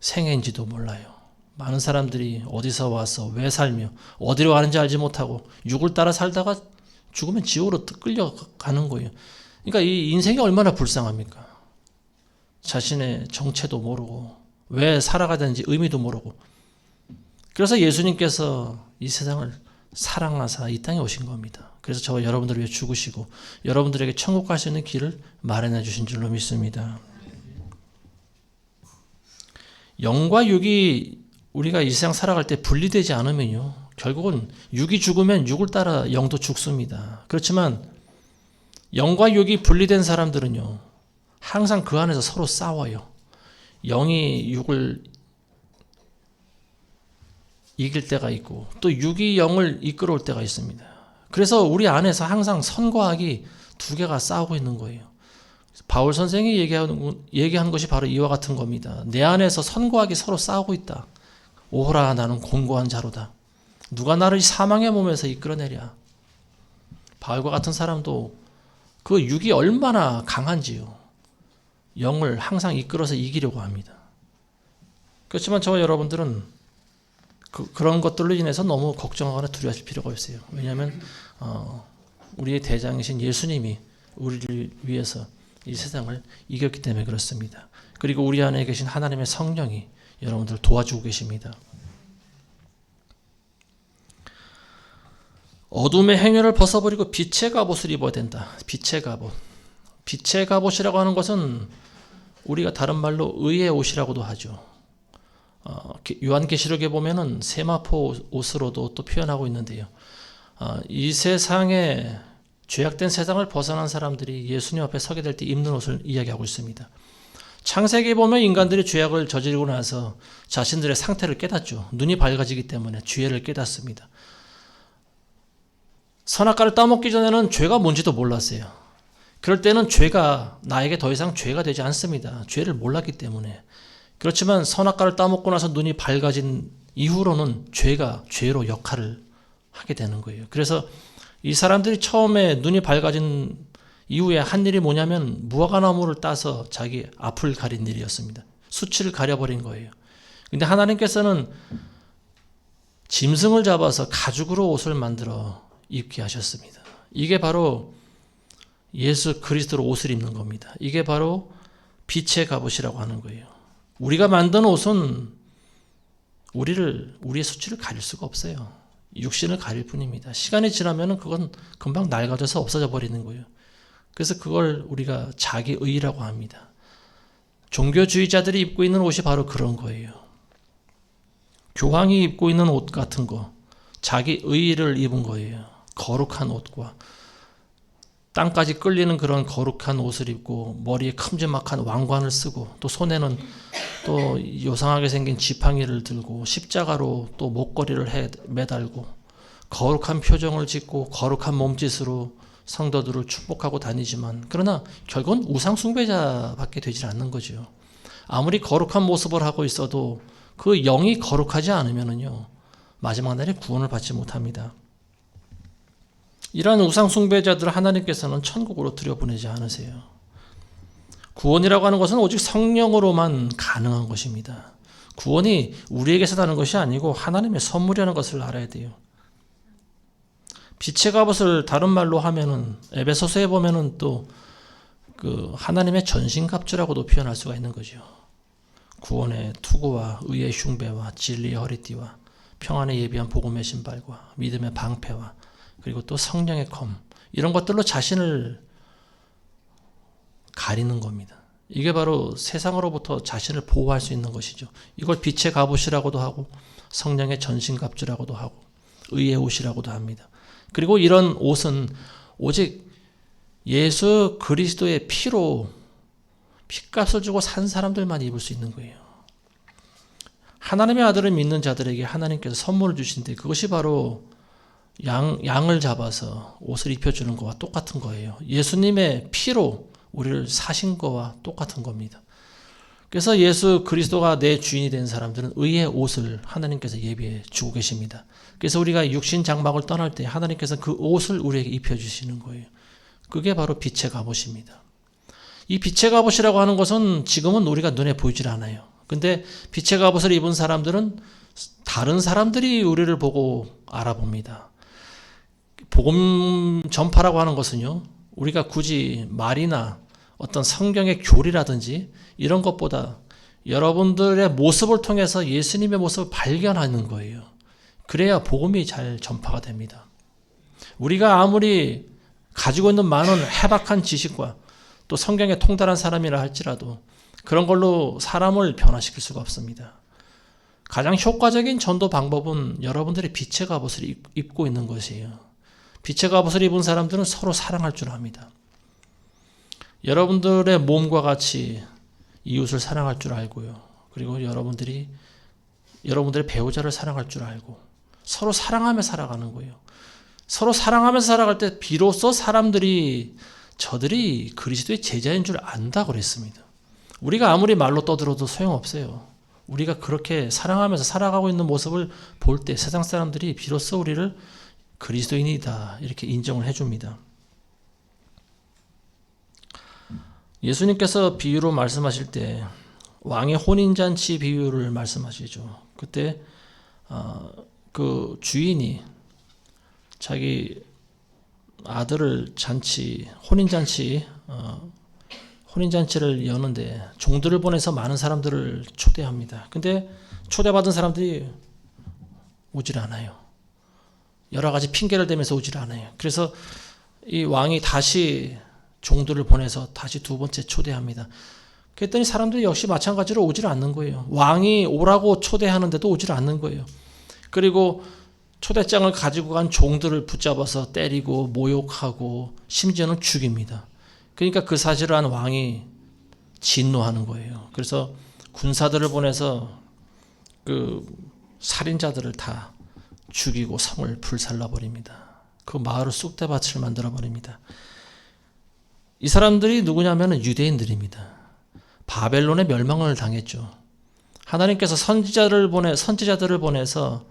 생애인지도 몰라요. 많은 사람들이 어디서 와서 왜 살며 어디로 가는지 알지 못하고 육을 따라 살다가 죽으면 지옥으로 끌려가는 거예요. 그러니까 이 인생이 얼마나 불쌍합니까? 자신의 정체도 모르고 왜 살아가야 되는지 의미도 모르고. 그래서 예수님께서 이 세상을 사랑하사 이 땅에 오신 겁니다. 그래서 저와 여러분들을 위해 죽으시고 여러분들에게 천국 갈 수 있는 길을 마련해 주신 줄로 믿습니다. 영과 육이 우리가 이 세상 살아갈 때 분리되지 않으면요. 결국은 육이 죽으면 육을 따라 영도 죽습니다. 그렇지만 영과 육이 분리된 사람들은요. 항상 그 안에서 서로 싸워요. 영이 육을 이길 때가 있고 또 육이 영을 이끌어올 때가 있습니다. 그래서 우리 안에서 항상 선과 악이 두 개가 싸우고 있는 거예요. 바울 선생이 얘기한 것이 바로 이와 같은 겁니다. 내 안에서 선과 악이 서로 싸우고 있다. 오호라 나는 곤고한 자로다. 누가 나를 사망의 몸에서 이끌어내랴. 바울과 같은 사람도 그 육이 얼마나 강한지요. 영을 항상 이끌어서 이기려고 합니다. 그렇지만 저와 여러분들은 그런 것들로 인해서 너무 걱정하거나 두려워하실 필요가 없어요. 왜냐하면 우리의 대장이신 예수님이 우리를 위해서 이 세상을 이겼기 때문에 그렇습니다. 그리고 우리 안에 계신 하나님의 성령이 여러분들을 도와주고 계십니다. 어둠의 행위를 벗어버리고 빛의 갑옷을 입어야 된다. 빛의 갑옷. 빛의 갑옷이라고 하는 것은 우리가 다른 말로 의의 옷이라고도 하죠. 요한계시록에 보면은 세마포 옷으로도 또 표현하고 있는데요. 이 세상에 죄악된 세상을 벗어난 사람들이 예수님 앞에 서게 될 때 입는 옷을 이야기하고 있습니다. 창세기에 보면 인간들이 죄악을 저지르고 나서 자신들의 상태를 깨닫죠. 눈이 밝아지기 때문에 죄를 깨닫습니다. 선악과를 따먹기 전에는 죄가 뭔지도 몰랐어요. 그럴 때는 죄가 나에게 더 이상 죄가 되지 않습니다. 죄를 몰랐기 때문에. 그렇지만 선악과를 따먹고 나서 눈이 밝아진 이후로는 죄가 죄로 역할을 하게 되는 거예요. 그래서 이 사람들이 처음에 눈이 밝아진 이후에 한 일이 뭐냐면 무화과나무를 따서 자기 앞을 가린 일이었습니다. 수치를 가려버린 거예요. 근데 하나님께서는 짐승을 잡아서 가죽으로 옷을 만들어 입게 하셨습니다. 이게 바로 예수 그리스도로 옷을 입는 겁니다. 이게 바로 빛의 갑옷이라고 하는 거예요. 우리가 만든 옷은 우리의 수치를 가릴 수가 없어요. 육신을 가릴 뿐입니다. 시간이 지나면 그건 금방 낡아져서 없어져 버리는 거예요. 그래서 그걸 우리가 자기 의라고 합니다. 종교주의자들이 입고 있는 옷이 바로 그런 거예요. 교황이 입고 있는 옷 같은 거, 자기 의를 입은 거예요. 거룩한 옷과 땅까지 끌리는 그런 거룩한 옷을 입고 머리에 큼지막한 왕관을 쓰고 또 손에는 또 요상하게 생긴 지팡이를 들고 십자가로 또 목걸이를 매달고 거룩한 표정을 짓고 거룩한 몸짓으로 성도들을 축복하고 다니지만 그러나 결국은 우상 숭배자밖에 되질 않는 거죠. 아무리 거룩한 모습을 하고 있어도 그 영이 거룩하지 않으면요 마지막 날에 구원을 받지 못합니다. 이러한 우상 숭배자들을 하나님께서는 천국으로 들여보내지 않으세요. 구원이라고 하는 것은 오직 성령으로만 가능한 것입니다. 구원이 우리에게서 나는 것이 아니고 하나님의 선물이라는 것을 알아야 돼요. 빛의 갑옷을 다른 말로 하면은 에베소서에 보면은 또 그 하나님의 전신갑주라고도 표현할 수가 있는 거죠. 구원의 투구와 의의 흉배와 진리의 허리띠와 평안의 예비한 복음의 신발과 믿음의 방패와 그리고 또 성령의 검 이런 것들로 자신을 가리는 겁니다. 이게 바로 세상으로부터 자신을 보호할 수 있는 것이죠. 이걸 빛의 갑옷이라고도 하고 성령의 전신갑주라고도 하고 의의 옷이라고도 합니다. 그리고 이런 옷은 오직 예수 그리스도의 피로 핏값을 주고 산 사람들만 입을 수 있는 거예요. 하나님의 아들을 믿는 자들에게 하나님께서 선물을 주신데 그것이 바로 양을 잡아서 옷을 입혀주는 것과 똑같은 거예요. 예수님의 피로 우리를 사신 것과 똑같은 겁니다. 그래서 예수 그리스도가 내 주인이 된 사람들은 의의 옷을 하나님께서 예비해 주고 계십니다. 그래서 우리가 육신 장막을 떠날 때 하나님께서 그 옷을 우리에게 입혀주시는 거예요. 그게 바로 빛의 갑옷입니다. 이 빛의 갑옷이라고 하는 것은 지금은 우리가 눈에 보이질 않아요. 근데 빛의 갑옷을 입은 사람들은 다른 사람들이 우리를 보고 알아봅니다. 복음 전파라고 하는 것은요, 우리가 굳이 말이나 어떤 성경의 교리라든지 이런 것보다 여러분들의 모습을 통해서 예수님의 모습을 발견하는 거예요. 그래야 복음이 잘 전파가 됩니다. 우리가 아무리 가지고 있는 많은 해박한 지식과 또 성경에 통달한 사람이라 할지라도 그런 걸로 사람을 변화시킬 수가 없습니다. 가장 효과적인 전도 방법은 여러분들이 빛의 갑옷을 입고 있는 것이에요. 빛의 갑옷을 입은 사람들은 서로 사랑할 줄 압니다. 여러분들의 몸과 같이 이웃을 사랑할 줄 알고요. 그리고 여러분들의 배우자를 사랑할 줄 알고 서로 사랑하며 살아가는 거예요. 서로 사랑하면서 살아갈 때 비로소 저들이 그리스도의 제자인 줄 안다고 그랬습니다. 우리가 아무리 말로 떠들어도 소용없어요. 우리가 그렇게 사랑하면서 살아가고 있는 모습을 볼 때 세상 사람들이 비로소 우리를 그리스도인이다 이렇게 인정을 해줍니다. 예수님께서 비유로 말씀하실 때 왕의 혼인잔치 비유를 말씀하시죠. 그때 그 주인이 자기 아들을 혼인잔치를 여는데 종들을 보내서 많은 사람들을 초대합니다. 근데 초대받은 사람들이 오질 않아요. 여러 가지 핑계를 대면서 오질 않아요. 그래서 이 왕이 다시 종들을 보내서 다시 두 번째 초대합니다. 그랬더니 사람들이 역시 마찬가지로 오질 않는 거예요. 왕이 오라고 초대하는데도 오질 않는 거예요. 그리고 초대장을 가지고 간 종들을 붙잡아서 때리고 모욕하고 심지어는 죽입니다. 그러니까 그 사실을 한 왕이 진노하는 거예요. 그래서 군사들을 보내서 그 살인자들을 다 죽이고 성을 불살라 버립니다. 그 마을을 쑥대밭을 만들어 버립니다. 이 사람들이 누구냐면 유대인들입니다. 바벨론의 멸망을 당했죠. 하나님께서 선지자들을 보내서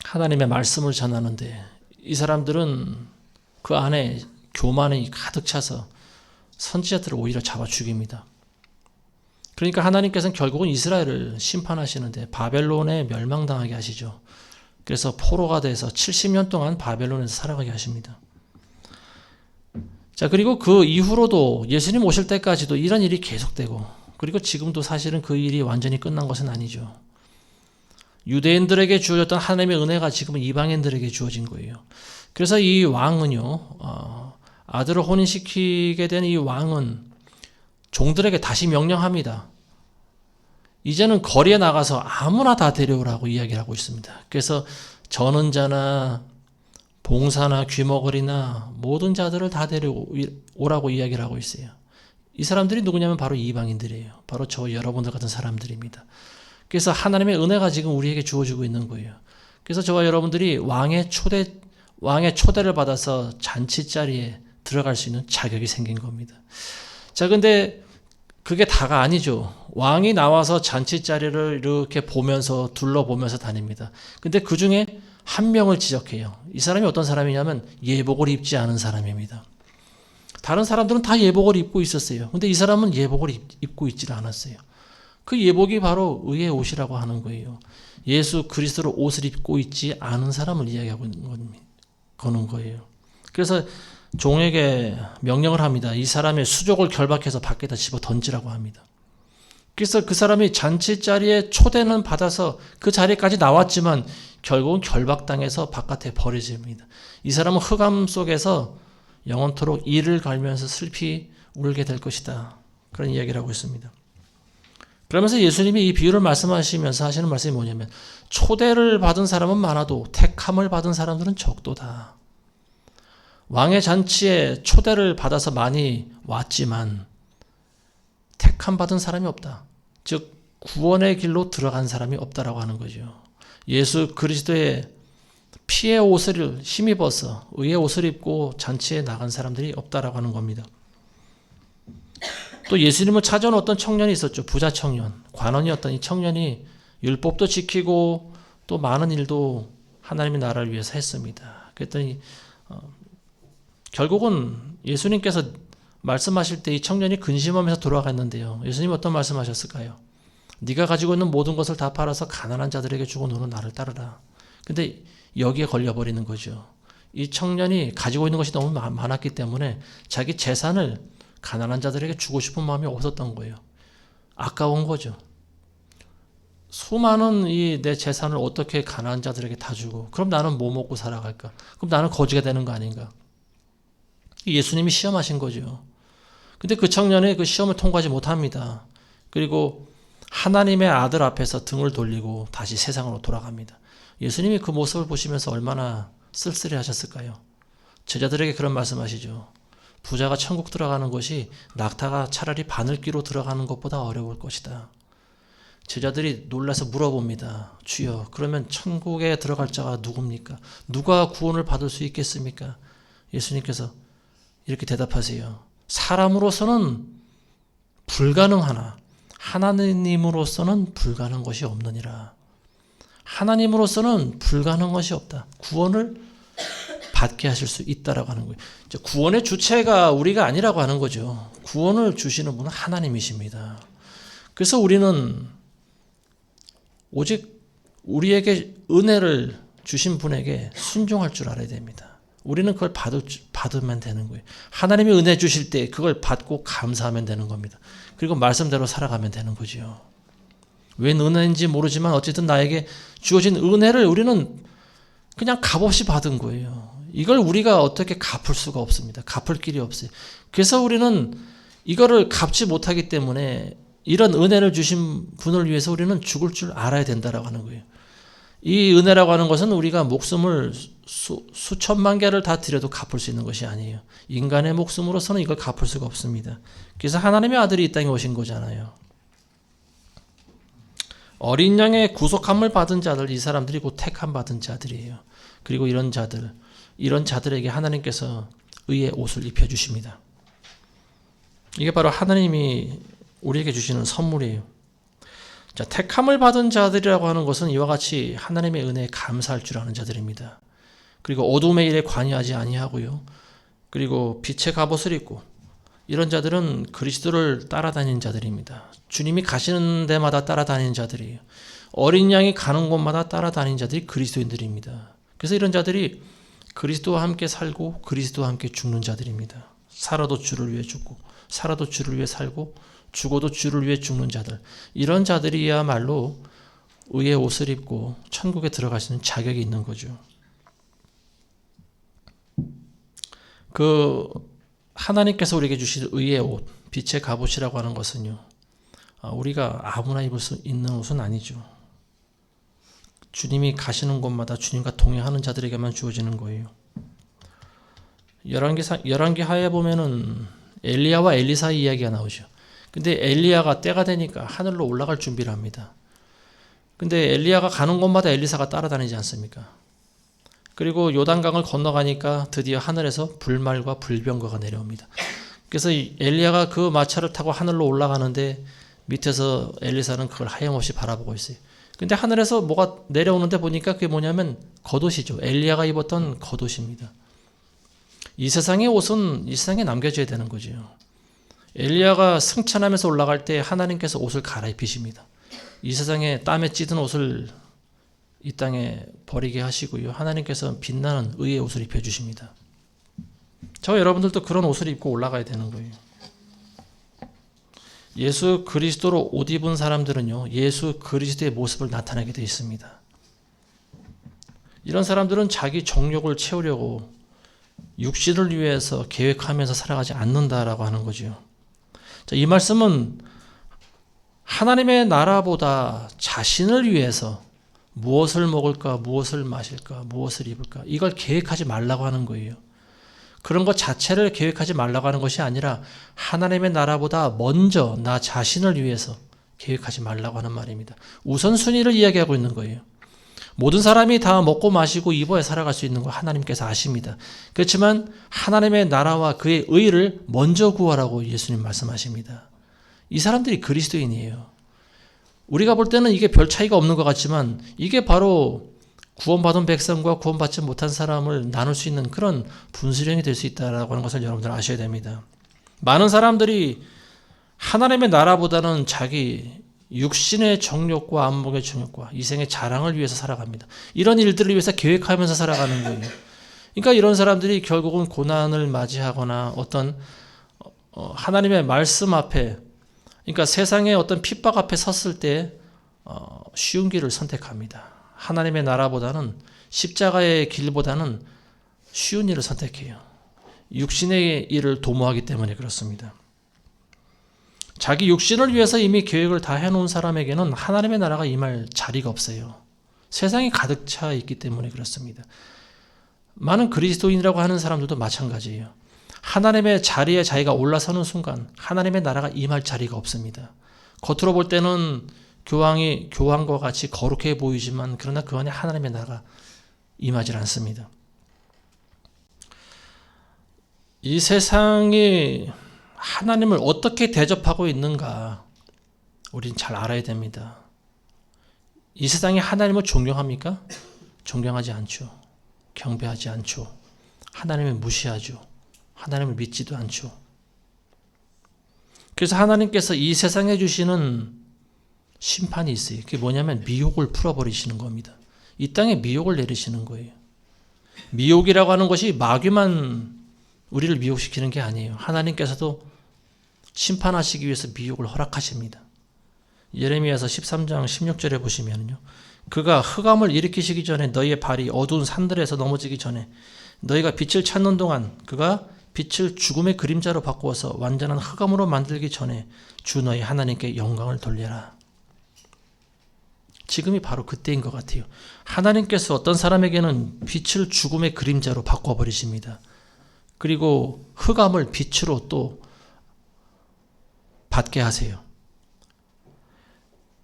하나님의 말씀을 전하는데 이 사람들은 그 안에 교만이 가득 차서 선지자들을 오히려 잡아 죽입니다. 그러니까 하나님께서는 결국은 이스라엘을 심판하시는데 바벨론에 멸망당하게 하시죠. 그래서 포로가 돼서 70년 동안 바벨론에서 살아가게 하십니다. 자, 그리고 그 이후로도 예수님 오실 때까지도 이런 일이 계속되고, 그리고 지금도 사실은 그 일이 완전히 끝난 것은 아니죠. 유대인들에게 주어졌던 하나님의 은혜가 지금은 이방인들에게 주어진 거예요. 그래서 이 왕은요, 아들을 혼인시키게 된 이 왕은 종들에게 다시 명령합니다. 이제는 거리에 나가서 아무나 다 데려오라고 이야기를 하고 있습니다. 그래서 전원자나 봉사나 귀머거리나 모든 자들을 다 데려오라고 이야기를 하고 있어요. 이 사람들이 누구냐면 바로 이방인들이에요. 바로 저 여러분들 같은 사람들입니다. 그래서 하나님의 은혜가 지금 우리에게 주어지고 있는 거예요. 그래서 저와 여러분들이 왕의 초대를 받아서 잔치 자리에 들어갈 수 있는 자격이 생긴 겁니다. 자, 근데 그게 다가 아니죠. 왕이 나와서 잔치 자리를 이렇게 보면서 둘러보면서 다닙니다. 근데 그 중에 한 명을 지적해요. 이 사람이 어떤 사람이냐면 예복을 입지 않은 사람입니다. 다른 사람들은 다 예복을 입고 있었어요. 근데 이 사람은 예복을 입고 있지 않았어요. 그 예복이 바로 의의 옷이라고 하는 거예요. 예수 그리스도로 옷을 입고 있지 않은 사람을 이야기하고 거는 거예요. 그래서 종에게 명령을 합니다. 이 사람의 수족을 결박해서 밖에다 집어 던지라고 합니다. 그래서 그 사람이 잔치 자리에 초대는 받아서 그 자리까지 나왔지만 결국은 결박당해서 바깥에 버려집니다. 이 사람은 흑암 속에서 영원토록 이를 갈면서 슬피 울게 될 것이다. 그런 이야기를 하고 있습니다. 그러면서 예수님이 이 비유를 말씀하시면서 하시는 말씀이 뭐냐면 초대를 받은 사람은 많아도 택함을 받은 사람들은 적도다. 왕의 잔치에 초대를 받아서 많이 왔지만 택함 받은 사람이 없다. 즉 구원의 길로 들어간 사람이 없다라고 하는 거죠. 예수 그리스도의 피의 옷을 힘입어서 의의 옷을 입고 잔치에 나간 사람들이 없다라고 하는 겁니다. 또 예수님을 찾아온 어떤 청년이 있었죠. 부자 청년, 관원이었던 이 청년이 율법도 지키고 또 많은 일도 하나님의 나라를 위해서 했습니다. 그랬더니 결국은 예수님께서 말씀하실 때 이 청년이 근심하면서 돌아갔는데요. 예수님 어떤 말씀하셨을까요? 네가 가지고 있는 모든 것을 다 팔아서 가난한 자들에게 주고 너는 나를 따르라. 근데 여기에 걸려버리는 거죠. 이 청년이 가지고 있는 것이 너무 많았기 때문에 자기 재산을 가난한 자들에게 주고 싶은 마음이 없었던 거예요. 아까운 거죠. 수많은 이 내 재산을 어떻게 가난한 자들에게 다 주고 그럼 나는 뭐 먹고 살아갈까? 그럼 나는 거지가 되는 거 아닌가? 예수님이 시험하신 거죠. 근데 그 청년이 그 시험을 통과하지 못합니다. 그리고 하나님의 아들 앞에서 등을 돌리고 다시 세상으로 돌아갑니다. 예수님이 그 모습을 보시면서 얼마나 쓸쓸해 하셨을까요? 제자들에게 그런 말씀하시죠. 부자가 천국 들어가는 것이 낙타가 차라리 바늘기로 들어가는 것보다 어려울 것이다. 제자들이 놀라서 물어봅니다. 주여, 그러면 천국에 들어갈 자가 누굽니까? 누가 구원을 받을 수 있겠습니까? 예수님께서 이렇게 대답하세요. 사람으로서는 불가능하나 하나님으로서는 불가능한 것이 없느니라. 하나님으로서는 불가능한 것이 없다. 구원을 받게 하실 수 있다라고 하는 거예요. 구원의 주체가 우리가 아니라고 하는 거죠. 구원을 주시는 분은 하나님이십니다. 그래서 우리는 오직 우리에게 은혜를 주신 분에게 순종할 줄 알아야 됩니다. 우리는 그걸 받으면 되는 거예요. 하나님이 은혜 주실 때 그걸 받고 감사하면 되는 겁니다. 그리고 말씀대로 살아가면 되는 거죠. 웬 은혜인지 모르지만 어쨌든 나에게 주어진 은혜를 우리는 그냥 값없이 받은 거예요. 이걸 우리가 어떻게 갚을 수가 없습니다. 갚을 길이 없어요. 그래서 우리는 이거를 갚지 못하기 때문에 이런 은혜를 주신 분을 위해서 우리는 죽을 줄 알아야 된다라고 하는 거예요. 이 은혜라고 하는 것은 우리가 목숨을 수천만 개를 다 드려도 갚을 수 있는 것이 아니에요. 인간의 목숨으로서는 이걸 갚을 수가 없습니다. 그래서 하나님의 아들이 이 땅에 오신 거잖아요. 어린 양의 구속함을 받은 자들, 이 사람들이 곧 택함 받은 자들이에요. 그리고 이런 자들에게 하나님께서 의의 옷을 입혀주십니다. 이게 바로 하나님이 우리에게 주시는 선물이에요. 자, 택함을 받은 자들이라고 하는 것은 이와 같이 하나님의 은혜에 감사할 줄 아는 자들입니다. 그리고 어둠의 일에 관여하지 아니하고요. 그리고 빛의 갑옷을 입고 이런 자들은 그리스도를 따라다니는 자들입니다. 주님이 가시는 데마다 따라다니는 자들이에요. 어린 양이 가는 곳마다 따라다니는 자들이 그리스도인들입니다. 그래서 이런 자들이 그리스도와 함께 살고 그리스도와 함께 죽는 자들입니다. 살아도 주를 위해 죽고 살아도 주를 위해 살고 죽어도 주를 위해 죽는 자들, 이런 자들이야말로 의의 옷을 입고 천국에 들어갈 수 있는 자격이 있는 거죠. 하나님께서 우리에게 주신 의의 옷, 빛의 갑옷이라고 하는 것은요, 우리가 아무나 입을 수 있는 옷은 아니죠. 주님이 가시는 곳마다 주님과 동행하는 자들에게만 주어지는 거예요. 열왕기 하에 보면은 엘리야와 엘리사 이야기가 나오죠. 근데 엘리야가 때가 되니까 하늘로 올라갈 준비를 합니다. 근데 엘리야가 가는 곳마다 엘리사가 따라다니지 않습니까? 그리고 요단강을 건너가니까 드디어 하늘에서 불말과 불병거가 내려옵니다. 그래서 엘리야가 그 마차를 타고 하늘로 올라가는데 밑에서 엘리사는 그걸 하염없이 바라보고 있어요. 근데 하늘에서 뭐가 내려오는데 보니까 그게 뭐냐면 겉옷이죠. 엘리야가 입었던 겉옷입니다. 이 세상의 옷은 이 세상에 남겨져야 되는 거죠. 엘리야가 승천하면서 올라갈 때 하나님께서 옷을 갈아입히십니다. 이 세상에 땀에 찌든 옷을 이 땅에 버리게 하시고요. 하나님께서 빛나는 의의 옷을 입혀주십니다. 저와 여러분들도 그런 옷을 입고 올라가야 되는 거예요. 예수 그리스도로 옷 입은 사람들은요, 예수 그리스도의 모습을 나타내게 되어 있습니다. 이런 사람들은 자기 정욕을 채우려고 육신을 위해서 계획하면서 살아가지 않는다라고 하는 거죠. 자, 이 말씀은 하나님의 나라보다 자신을 위해서 무엇을 먹을까, 무엇을 마실까, 무엇을 입을까, 이걸 계획하지 말라고 하는 거예요. 그런 것 자체를 계획하지 말라고 하는 것이 아니라 하나님의 나라보다 먼저 나 자신을 위해서 계획하지 말라고 하는 말입니다. 우선순위를 이야기하고 있는 거예요. 모든 사람이 다 먹고 마시고 입어야 살아갈 수 있는 거 하나님께서 아십니다. 그렇지만 하나님의 나라와 그의 의를 먼저 구하라고 예수님 말씀하십니다. 이 사람들이 그리스도인이에요. 우리가 볼 때는 이게 별 차이가 없는 것 같지만 이게 바로 구원받은 백성과 구원받지 못한 사람을 나눌 수 있는 그런 분수령이 될 수 있다는 것을 여러분들 아셔야 됩니다. 많은 사람들이 하나님의 나라보다는 자기 육신의 정욕과 안목의 정욕과 이생의 자랑을 위해서 살아갑니다. 이런 일들을 위해서 계획하면서 살아가는 거예요. 그러니까 이런 사람들이 결국은 고난을 맞이하거나 어떤 하나님의 말씀 앞에, 그러니까 세상의 어떤 핍박 앞에 섰을 때 쉬운 길을 선택합니다. 하나님의 나라보다는, 십자가의 길보다는 쉬운 일을 선택해요. 육신의 일을 도모하기 때문에 그렇습니다. 자기 육신을 위해서 이미 계획을 다 해놓은 사람에게는 하나님의 나라가 임할 자리가 없어요. 세상이 가득 차 있기 때문에 그렇습니다. 많은 그리스도인이라고 하는 사람들도 마찬가지예요. 하나님의 자리에 자기가 올라서는 순간 하나님의 나라가 임할 자리가 없습니다. 겉으로 볼 때는 교황과 같이 거룩해 보이지만 그러나 그 안에 하나님의 나라가 임하지 않습니다. 이 세상이 하나님을 어떻게 대접하고 있는가 우리는 잘 알아야 됩니다. 이 세상이 하나님을 존경합니까? 존경하지 않죠. 경배하지 않죠. 하나님을 무시하죠. 하나님을 믿지도 않죠. 그래서 하나님께서 이 세상에 주시는 심판이 있어요. 그게 뭐냐면 미혹을 풀어버리시는 겁니다. 이 땅에 미혹을 내리시는 거예요. 미혹이라고 하는 것이 마귀만 우리를 미혹시키는 게 아니에요. 하나님께서도 심판하시기 위해서 미혹을 허락하십니다. 예레미야서 13장 16절에 보시면요. 그가 흑암을 일으키시기 전에 너희의 발이 어두운 산들에서 넘어지기 전에 너희가 빛을 찾는 동안 그가 빛을 죽음의 그림자로 바꾸어서 완전한 흑암으로 만들기 전에 주 너희 하나님께 영광을 돌려라. 지금이 바로 그때인 것 같아요. 하나님께서 어떤 사람에게는 빛을 죽음의 그림자로 바꿔버리십니다. 그리고 흑암을 빛으로 또 받게 하세요.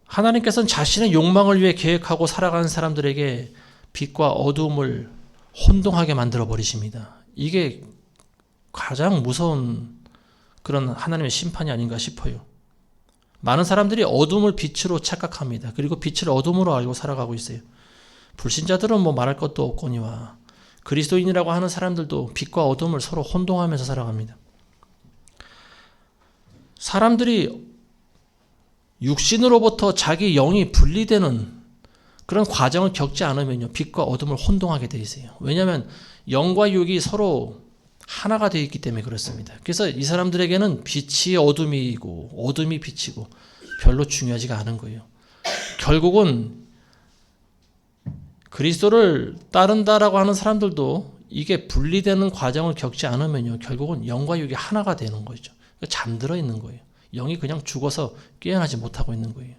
하나님께서는 자신의 욕망을 위해 계획하고 살아가는 사람들에게 빛과 어두움을 혼동하게 만들어 버리십니다. 이게 가장 무서운 그런 하나님의 심판이 아닌가 싶어요. 많은 사람들이 어둠을 빛으로 착각합니다. 그리고 빛을 어둠으로 알고 살아가고 있어요. 불신자들은 뭐 말할 것도 없거니와 그리스도인이라고 하는 사람들도 빛과 어둠을 서로 혼동하면서 살아갑니다. 사람들이 육신으로부터 자기 영이 분리되는 그런 과정을 겪지 않으면요, 빛과 어둠을 혼동하게 돼 있어요. 왜냐하면 영과 육이 서로 하나가 되어 있기 때문에 그렇습니다. 그래서 이 사람들에게는 빛이 어둠이고 어둠이 빛이고 별로 중요하지가 않은 거예요. 결국은 그리스도를 따른다라고 하는 사람들도 이게 분리되는 과정을 겪지 않으면요, 결국은 영과 육이 하나가 되는 거죠. 잠들어 있는 거예요. 영이 그냥 죽어서 깨어나지 못하고 있는 거예요.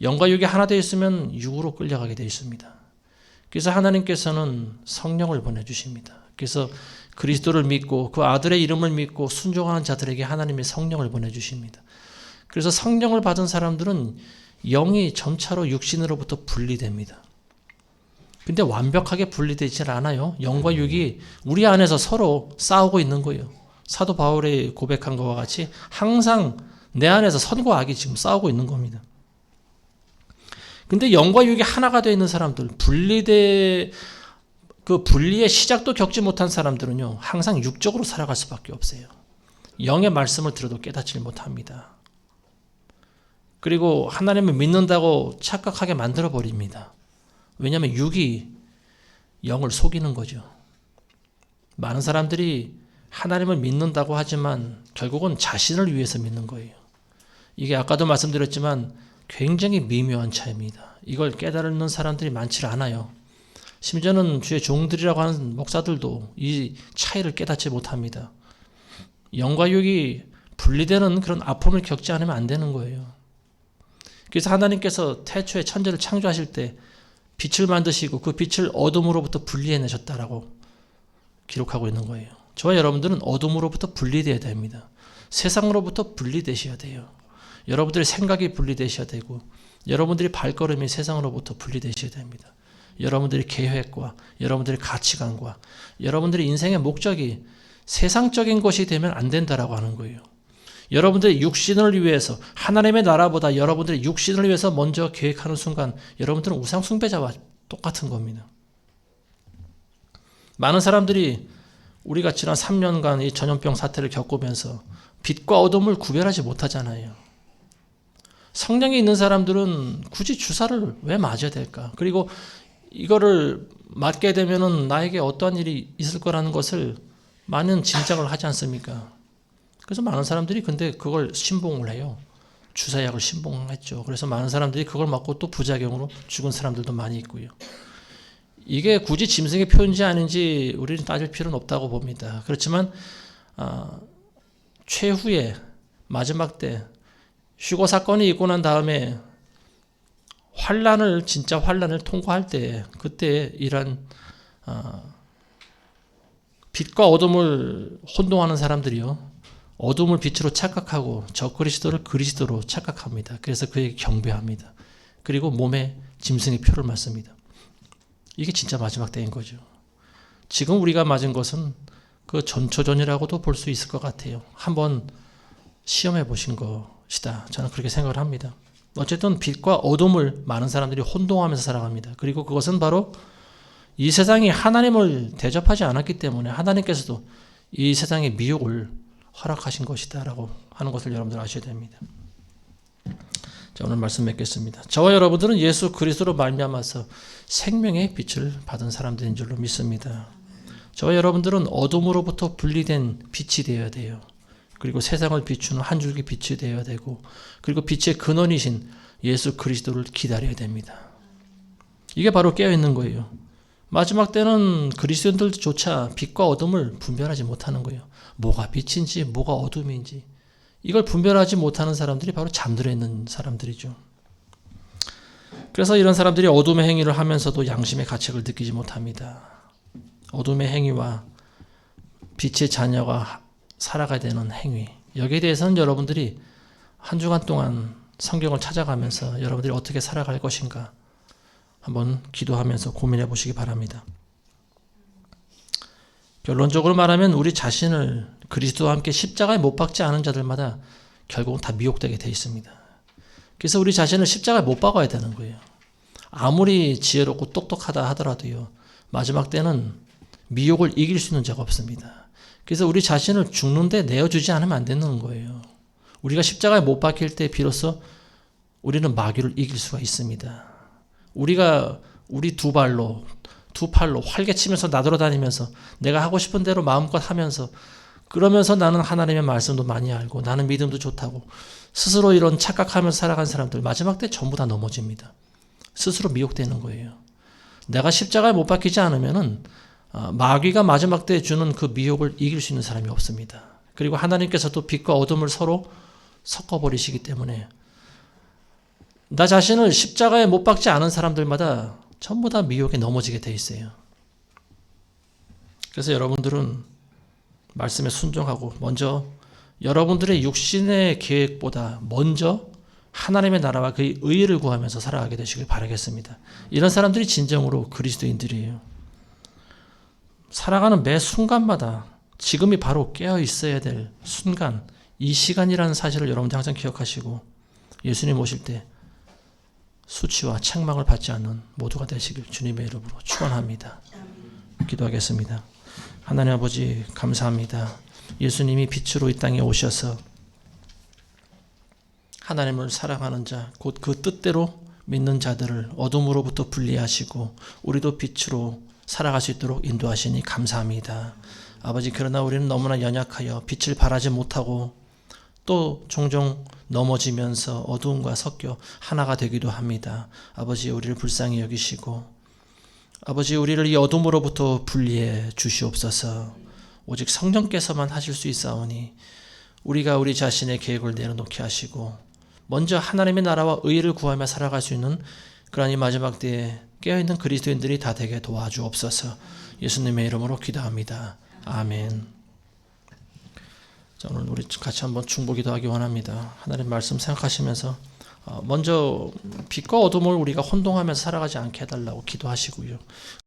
영과 육이 하나 되어 있으면 육으로 끌려가게 되어 있습니다. 그래서 하나님께서는 성령을 보내주십니다. 그래서 그리스도를 믿고 그 아들의 이름을 믿고 순종하는 자들에게 하나님의 성령을 보내주십니다. 그래서 성령을 받은 사람들은 영이 점차로 육신으로부터 분리됩니다. 근데 완벽하게 분리되지 않아요. 영과 육이 우리 안에서 서로 싸우고 있는 거예요. 사도 바울이 고백한 것과 같이 항상 내 안에서 선과 악이 지금 싸우고 있는 겁니다. 근데 영과 육이 하나가 되어 있는 사람들, 그 분리의 시작도 겪지 못한 사람들은요, 항상 육적으로 살아갈 수밖에 없어요. 영의 말씀을 들어도 깨닫지 못합니다. 그리고 하나님을 믿는다고 착각하게 만들어 버립니다. 왜냐하면 육이 영을 속이는 거죠. 많은 사람들이 하나님을 믿는다고 하지만 결국은 자신을 위해서 믿는 거예요. 이게 아까도 말씀드렸지만 굉장히 미묘한 차이입니다. 이걸 깨달는 사람들이 많지 않아요. 심지어는 주의 종들이라고 하는 목사들도 이 차이를 깨닫지 못합니다. 영과 육이 분리되는 그런 아픔을 겪지 않으면 안 되는 거예요. 그래서 하나님께서 태초에 천지를 창조하실 때 빛을 만드시고 그 빛을 어둠으로부터 분리해내셨다라고 기록하고 있는 거예요. 저와 여러분들은 어둠으로부터 분리되어야 됩니다. 세상으로부터 분리되셔야 돼요. 여러분들의 생각이 분리되셔야 되고 여러분들의 발걸음이 세상으로부터 분리되셔야 됩니다. 여러분들의 계획과 여러분들의 가치관과 여러분들의 인생의 목적이 세상적인 것이 되면 안 된다라고 하는 거예요. 여러분들의 육신을 위해서 하나님의 나라보다 여러분들의 육신을 위해서 먼저 계획하는 순간 여러분들은 우상 숭배자와 똑같은 겁니다. 많은 사람들이 우리가 지난 3년간 이 전염병 사태를 겪으면서 빛과 어둠을 구별하지 못하잖아요. 성령이 있는 사람들은 굳이 주사를 왜 맞아야 될까? 그리고 이거를 맞게 되면은 나에게 어떠한 일이 있을 거라는 것을 많은 짐작을 하지 않습니까? 그래서 많은 사람들이 근데 그걸 신봉을 해요. 주사약을 신봉했죠. 그래서 많은 사람들이 그걸 맞고 또 부작용으로 죽은 사람들도 많이 있고요. 이게 굳이 짐승의 표현인지 아닌지 우리는 따질 필요는 없다고 봅니다. 그렇지만 최후의 마지막 때 휴거 사건이 있고 난 다음에 진짜 환란을 통과할 때 그때 이런 빛과 어둠을 혼동하는 사람들이요, 어둠을 빛으로 착각하고 저 그리스도를 그리스도로 착각합니다. 그래서 그에게 경배합니다. 그리고 몸에 짐승의 표를 맞습니다. 이게 진짜 마지막 때인 거죠. 지금 우리가 맞은 것은 그 전초전이라고도 볼 수 있을 것 같아요. 한번 시험해 보신 것이다. 저는 그렇게 생각을 합니다. 어쨌든 빛과 어둠을 많은 사람들이 혼동하면서 살아갑니다. 그리고 그것은 바로 이 세상이 하나님을 대접하지 않았기 때문에 하나님께서도 이 세상의 미혹을 허락하신 것이다라고 하는 것을 여러분들 아셔야 됩니다. 자, 오늘 말씀 맺겠습니다. 저와 여러분들은 예수 그리스도로 말미암아서 생명의 빛을 받은 사람들인 줄로 믿습니다. 저와 여러분들은 어둠으로부터 분리된 빛이 되어야 돼요. 그리고 세상을 비추는 한 줄기 빛이 되어야 되고, 그리고 빛의 근원이신 예수 그리스도를 기다려야 됩니다. 이게 바로 깨어있는 거예요. 마지막 때는 그리스도인들조차 빛과 어둠을 분별하지 못하는 거예요. 뭐가 빛인지 뭐가 어둠인지 이걸 분별하지 못하는 사람들이 바로 잠들어 있는 사람들이죠. 그래서 이런 사람들이 어둠의 행위를 하면서도 양심의 가책을 느끼지 못합니다. 어둠의 행위와 빛의 자녀가 살아가야 되는 행위, 여기에 대해서는 여러분들이 한 주간 동안 성경을 찾아가면서 여러분들이 어떻게 살아갈 것인가 한번 기도하면서 고민해 보시기 바랍니다. 결론적으로 말하면 우리 자신을 그리스도와 함께 십자가에 못 박지 않은 자들마다 결국은 다 미혹되게 돼 있습니다. 그래서 우리 자신을 십자가에 못 박아야 되는 거예요. 아무리 지혜롭고 똑똑하다 하더라도요, 마지막 때는 미혹을 이길 수 있는 자가 없습니다. 그래서 우리 자신을 죽는데 내어주지 않으면 안 되는 거예요. 우리가 십자가에 못 박힐 때 비로소 우리는 마귀를 이길 수가 있습니다. 우리가 우리 두 팔로 활개치면서 나돌아다니면서 내가 하고 싶은 대로 마음껏 하면서 그러면서 나는 하나님의 말씀도 많이 알고 나는 믿음도 좋다고 스스로 이런 착각하면서 살아간 사람들 마지막 때 전부 다 넘어집니다. 스스로 미혹되는 거예요. 내가 십자가에 못 박히지 않으면은 마귀가 마지막 때 주는 그 미혹을 이길 수 있는 사람이 없습니다. 그리고 하나님께서도 빛과 어둠을 서로 섞어버리시기 때문에 나 자신을 십자가에 못 박지 않은 사람들마다 전부 다 미혹에 넘어지게 돼 있어요. 그래서 여러분들은 말씀에 순종하고 먼저 여러분들의 육신의 계획보다 먼저 하나님의 나라와 그의 의를 구하면서 살아가게 되시길 바라겠습니다. 이런 사람들이 진정으로 그리스도인들이에요. 살아가는 매 순간마다 지금이 바로 깨어 있어야 될 순간, 이 시간이라는 사실을 여러분들 항상 기억하시고 예수님 오실 때 수치와 책망을 받지 않는 모두가 되시길 주님의 이름으로 축원합니다. 기도하겠습니다. 하나님 아버지 감사합니다. 예수님이 빛으로 이 땅에 오셔서 하나님을 사랑하는 자, 곧 그 뜻대로 믿는 자들을 어둠으로부터 분리하시고 우리도 빛으로 살아갈 수 있도록 인도하시니 감사합니다. 아버지, 그러나 우리는 너무나 연약하여 빛을 발하지 못하고 또 종종 넘어지면서 어두움과 섞여 하나가 되기도 합니다. 아버지, 우리를 불쌍히 여기시고 아버지, 우리를 이 어둠으로부터 분리해 주시옵소서. 오직 성령께서만 하실 수 있사오니 우리가 우리 자신의 계획을 내려놓게 하시고 먼저 하나님의 나라와 의를 구하며 살아갈 수 있는 그러니 마지막 때에 깨어있는 그리스도인들이 다 되게 도와주옵소서. 예수님의 이름으로 기도합니다. 아멘. 자, 오늘 우리 같이 한번 중보기도하기 원합니다. 하나님 말씀 생각하시면서 먼저 빛과 어둠을 우리가 혼동하면서 살아가지 않게 해달라고 기도하시고요.